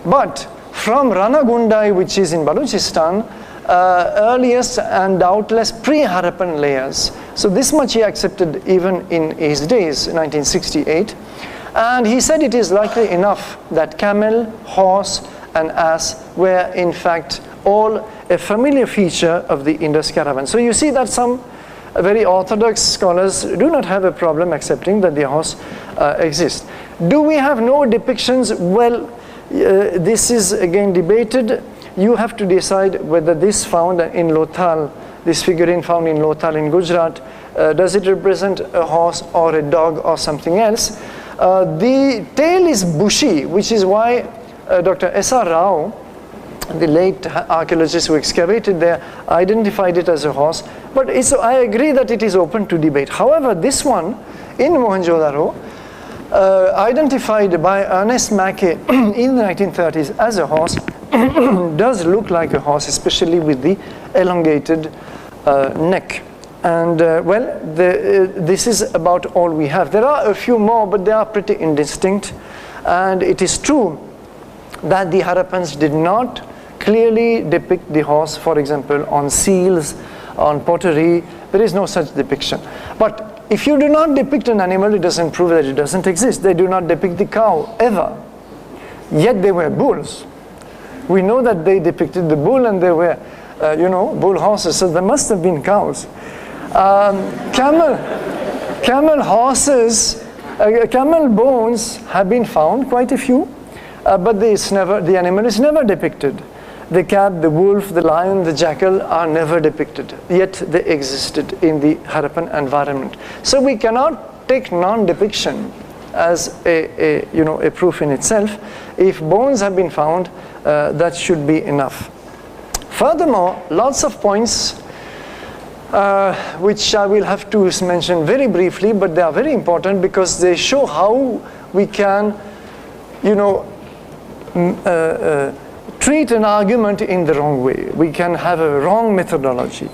But from Ranagundai, which is in Balochistan, earliest and doubtless pre-Harappan layers. So this much he accepted even in his days, 1968. And he said it is likely enough that camel, horse, and ass were in fact all a familiar feature of the Indus caravan. So you see that some very orthodox scholars do not have a problem accepting that the horse exists. Do we have no depictions? Well, this is again debated. You have to decide whether this found in Lothal, this figurine found in Lothal in Gujarat, does it represent a horse or a dog or something else? The tail is bushy, which is why Dr. S.R. Rao, the late archaeologist who excavated there, identified it as a horse. But I agree that it is open to debate. However, this one in Mohenjo-daro, identified by Ernest Mackay in the 1930s as a horse, does look like a horse, especially with the elongated neck. And well, this is about all we have. There are a few more, but they are pretty indistinct. And it is true that the Harappans did not clearly depict the horse, for example, on seals, on pottery. There is no such depiction. But if you do not depict an animal, it doesn't prove that it doesn't exist. They do not depict the cow, ever. Yet they were bulls. We know that they depicted the bull, and they were, you know, bull horses, so there must have been cows. Camel horses, camel bones have been found, quite a few, but the animal is never depicted. The cat, the wolf, the lion, the jackal are never depicted, yet they existed in the Harappan environment. So we cannot take non-depiction as a proof in itself. If bones have been found, that should be enough. Furthermore, lots of points which I will have to mention very briefly, but they are very important because they show how we can, treat an argument in the wrong way. We can have a wrong methodology.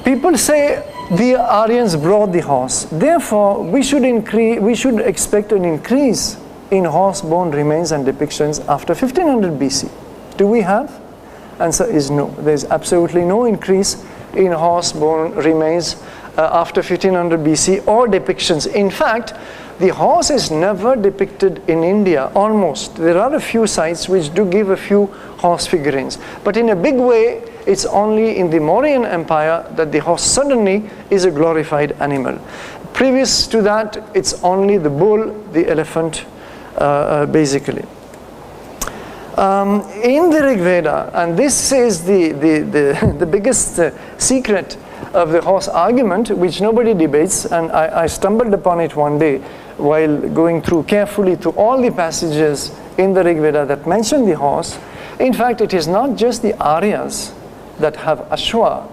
People say the Aryans brought the horse. Therefore, we should expect an increase in horse bone remains and depictions after 1500 BC. Do we have? Answer is no. There is absolutely no increase in horse bone remains after 1500 BC or depictions. In fact, the horse is never depicted in India, almost. There are a few sites which do give a few horse figurines. But in a big way, it's only in the Mauryan Empire that the horse suddenly is a glorified animal. Previous to that, it's only the bull, the elephant, basically. In the Rig Veda, and this is the biggest secret of the horse argument, which nobody debates, and I stumbled upon it one day while going through carefully to all the passages in the Rig Veda that mention the horse. In fact, it is not just the Aryas that have Ashwa,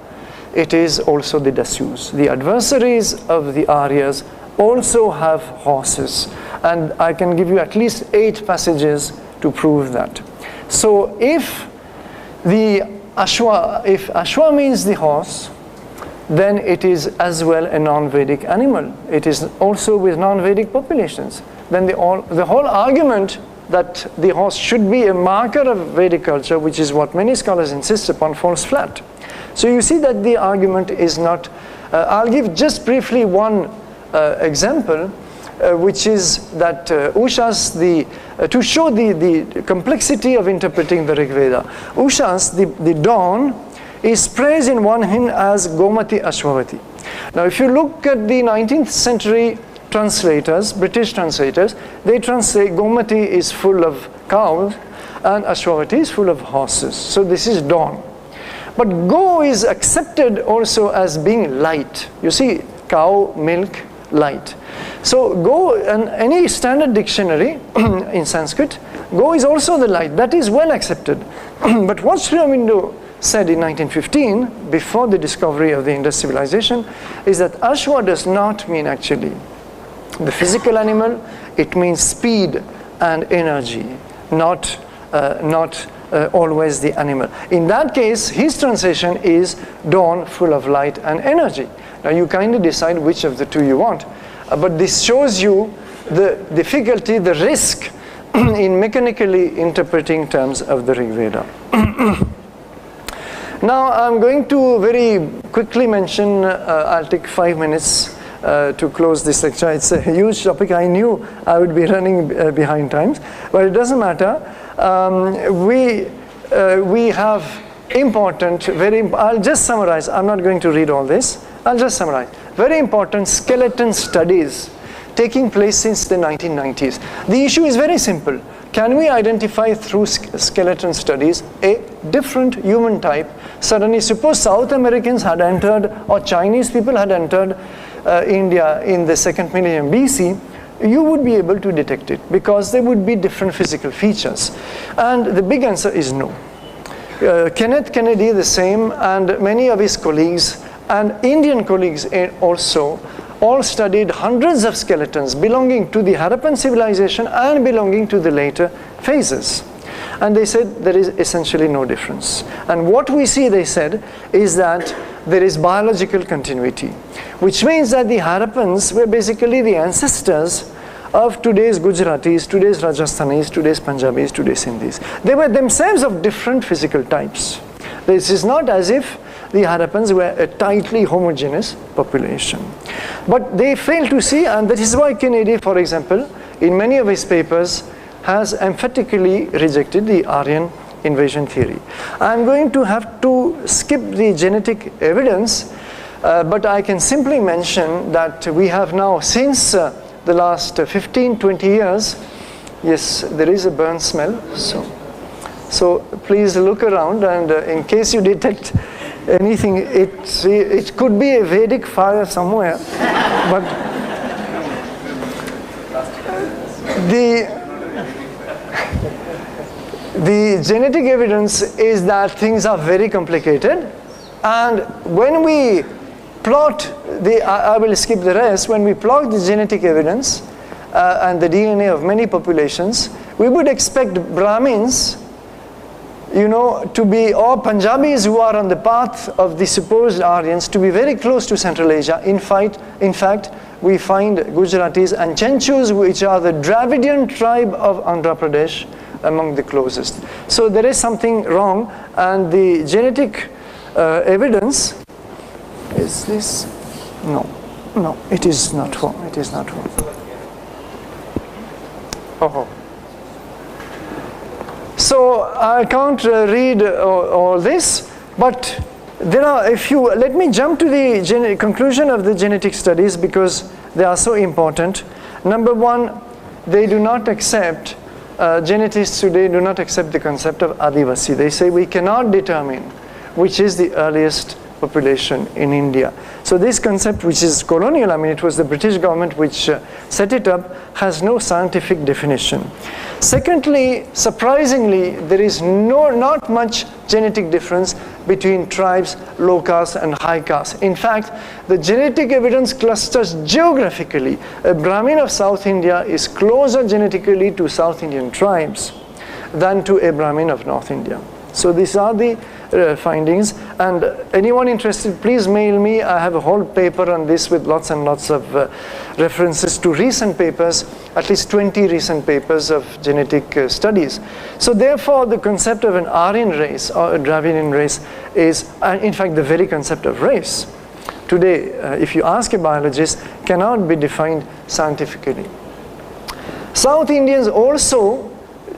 it is also the Dasyus. The adversaries of the Aryas also have horses, and I can give you at least 8 passages to prove that. So if Ashwa means the horse, then it is as well a non-Vedic animal. It is also with non-Vedic populations. Then the whole argument that the horse should be a marker of Vedic culture, which is what many scholars insist upon, falls flat. So you see that the argument is not... I'll give just briefly one example, which is that Ushas, to show the complexity of interpreting the Rig Veda, Ushas, the dawn, is praised in one hymn as Gomati Ashwavati. Now if you look at the 19th century translators, British translators, they translate Gomati is full of cows and Ashwavati is full of horses. So this is dawn. But Go is accepted also as being light. You see, cow, milk, light. So Go, in any standard dictionary in Sanskrit, Go is also the light. That is well accepted. But what Sri Aurobindo said in 1915, before the discovery of the Indus civilization, is that Ashwa does not mean actually the physical animal, it means speed and energy, not always the animal. In that case, his translation is dawn full of light and energy. Now you kindly decide which of the two you want. But this shows you the difficulty, the risk in mechanically interpreting terms of the Rig Veda. Now I'm going to very quickly mention, I'll take 5 minutes to close this lecture. It's a huge topic. I knew I would be running behind times, but it doesn't matter. We have important, I'll just summarize. I'm not going to read all this. I'll just summarize. Very important skeleton studies taking place since the 1990s. The issue is very simple. Can we identify through skeleton studies a different human type? Suddenly, suppose South Americans had entered, or Chinese people had entered India in the 2nd millennium BC, you would be able to detect it because there would be different physical features. And the big answer is no. Kenneth Kennedy the same, and many of his colleagues and Indian colleagues also all studied hundreds of skeletons belonging to the Harappan civilization and belonging to the later phases. And they said there is essentially no difference. And what we see, they said, is that there is biological continuity, which means that the Harappans were basically the ancestors of today's Gujaratis, today's Rajasthanis, today's Punjabis, today's Sindhis. They were themselves of different physical types. This is not as if the Harappans were a tightly homogeneous population. But they failed to see, and that is why Kennedy, for example, in many of his papers, has emphatically rejected the Aryan invasion theory. I'm going to have to skip the genetic evidence, but I can simply mention that we have now, since the last 15, 20 years, yes, there is a burn smell, so please look around, and in case you detect anything, it could be a Vedic fire somewhere, but the genetic evidence is that things are very complicated, and when we plot I will skip the rest, when we plot the genetic evidence and the DNA of many populations, we would expect Brahmins, to be, or Punjabis who are on the path of the supposed Aryans, to be very close to Central Asia. In fact, we find Gujaratis and Chenchus, which are the Dravidian tribe of Andhra Pradesh, among the closest. So there is something wrong, and the genetic evidence, is this? No, it is not wrong. It is not wrong. Oh. So I can't read all this, but there are a few. Let me jump to the conclusion of the genetic studies because they are so important. Number one, they do not accept, geneticists today do not accept the concept of Adivasi. They say we cannot determine which is the earliest population in India. So this concept, which is colonial, I mean it was the British government which set it up, has no scientific definition. Secondly, surprisingly, there is not much genetic difference between tribes, low caste and high caste. In fact, the genetic evidence clusters geographically. A Brahmin of South India is closer genetically to South Indian tribes than to a Brahmin of North India. So these are the findings, and anyone interested, please mail me. I have a whole paper on this with lots and lots of references to recent papers, at least 20 recent papers of genetic studies. So therefore, the concept of an Aryan race or a Dravidian race is, in fact, the very concept of race today, if you ask a biologist, cannot be defined scientifically. South Indians also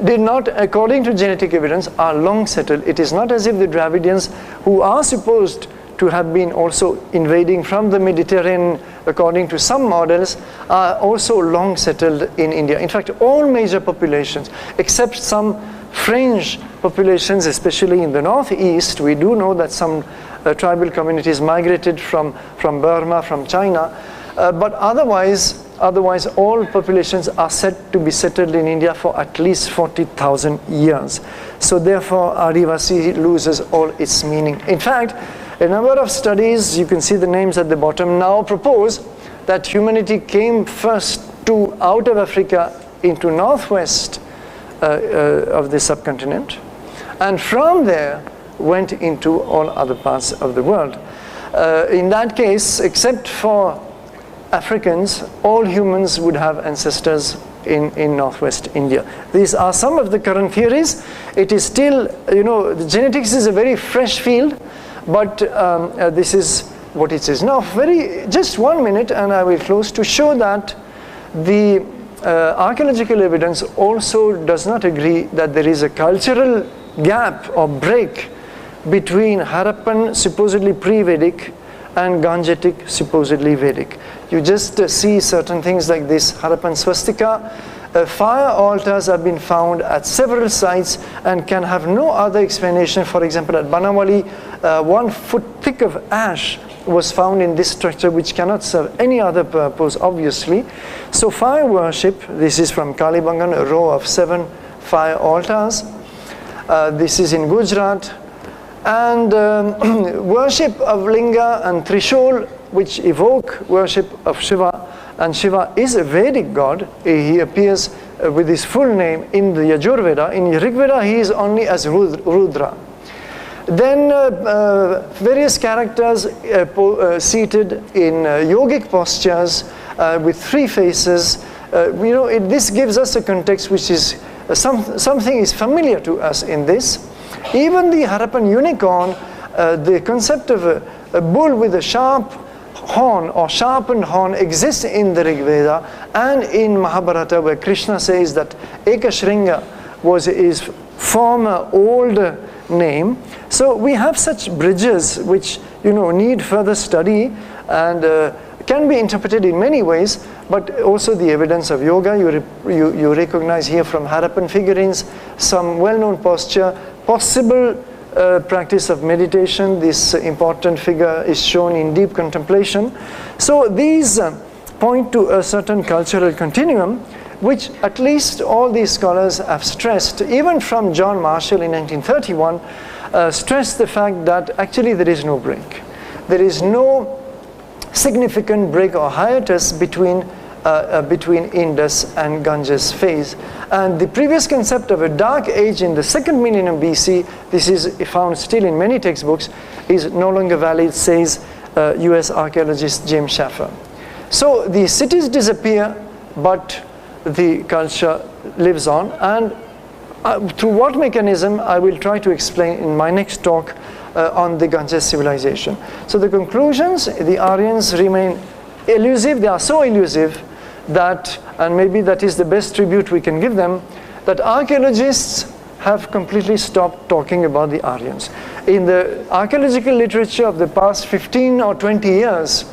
did not, according to genetic evidence, are long settled. It is not as if the Dravidians, who are supposed to have been also invading from the Mediterranean, according to some models, are also long settled in India. In fact, all major populations, except some fringe populations, especially in the northeast, we do know that some tribal communities migrated from Burma, from China, but otherwise all populations are said to be settled in India for at least 40,000 years. So therefore, Adivasi loses all its meaning. In fact, a number of studies, you can see the names at the bottom, now propose that humanity came first out of Africa into northwest of the subcontinent, and from there went into all other parts of the world. In that case, except for Africans, all humans would have ancestors in northwest India. These are some of the current theories. It is still, the genetics is a very fresh field, but this is what it is. Now, just 1 minute and I will close, to show that the archaeological evidence also does not agree that there is a cultural gap or break between Harappan, supposedly pre-Vedic, and Gangetic, supposedly Vedic. You just see certain things like this Harappan swastika, Fire altars have been found at several sites and can have no other explanation. For example, at Banawali, 1 foot thick of ash was found in this structure, which cannot serve any other purpose, obviously. So fire worship, this is from Kalibangan, a row of 7 fire altars. This is in Gujarat. And worship of Linga and Trishul, which evoke worship of Shiva. And Shiva is a Vedic god. He appears with his full name in the Yajurveda. In Rigveda, he is only as Rudra. Then various characters seated in yogic postures with 3 faces. This gives us a context which is something is familiar to us in this. Even the Harappan unicorn, the concept of a bull with a sharp horn or sharpened horn exists in the Rigveda and in Mahabharata, where Krishna says that Ekashringa was his former old name. So we have such bridges which need further study and can be interpreted in many ways, but also the evidence of yoga. You recognize here from Harappan figurines some well-known posture, possible practice of meditation. This important figure is shown in deep contemplation. So these point to a certain cultural continuum, which at least all these scholars have stressed, even from John Marshall in 1931, stressed the fact that actually there is no break. There is no significant break or hiatus between Indus and Ganges phase. And the previous concept of a dark age in the 2nd millennium BC, this is found still in many textbooks, is no longer valid, says US archaeologist James Schaffer. So the cities disappear, but the culture lives on. And through what mechanism, I will try to explain in my next talk on the Ganges civilization. So the conclusions, the Aryans remain elusive. They are so elusive that, and maybe that is the best tribute we can give them, that archaeologists have completely stopped talking about the Aryans. In the archaeological literature of the past 15 or 20 years,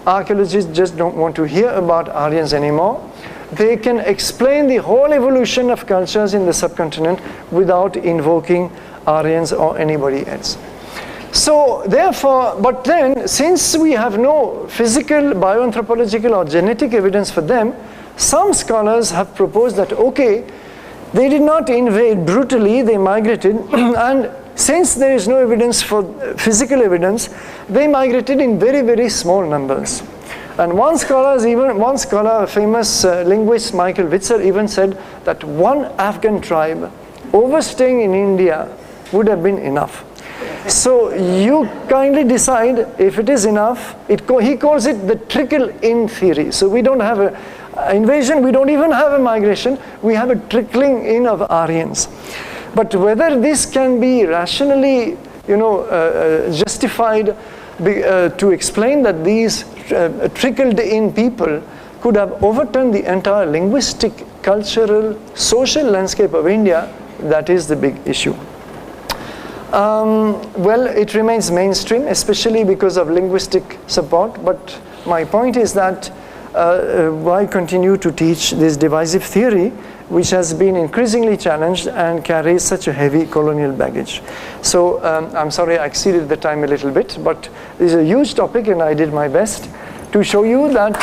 archaeologists just don't want to hear about Aryans anymore. They can explain the whole evolution of cultures in the subcontinent without invoking Aryans or anybody else. So therefore, but then, since we have no physical, bioanthropological or genetic evidence for them, some scholars have proposed that, okay, they did not invade brutally, they migrated, and since there is no evidence for physical evidence, they migrated in very, very small numbers. And one scholar, a famous linguist, Michael Witzer, even said that one Afghan tribe overstaying in India would have been enough. So you kindly decide if it is enough. He calls it the trickle-in theory. So we don't have an invasion, we don't even have a migration, we have a trickling in of Aryans. But whether this can be rationally justified to explain that these trickled-in people could have overturned the entire linguistic, cultural, social landscape of India, that is the big issue. Well, it remains mainstream, especially because of linguistic support, but my point is that why continue to teach this divisive theory, which has been increasingly challenged and carries such a heavy colonial baggage. So I'm sorry I exceeded the time a little bit, but this is a huge topic and I did my best to show you that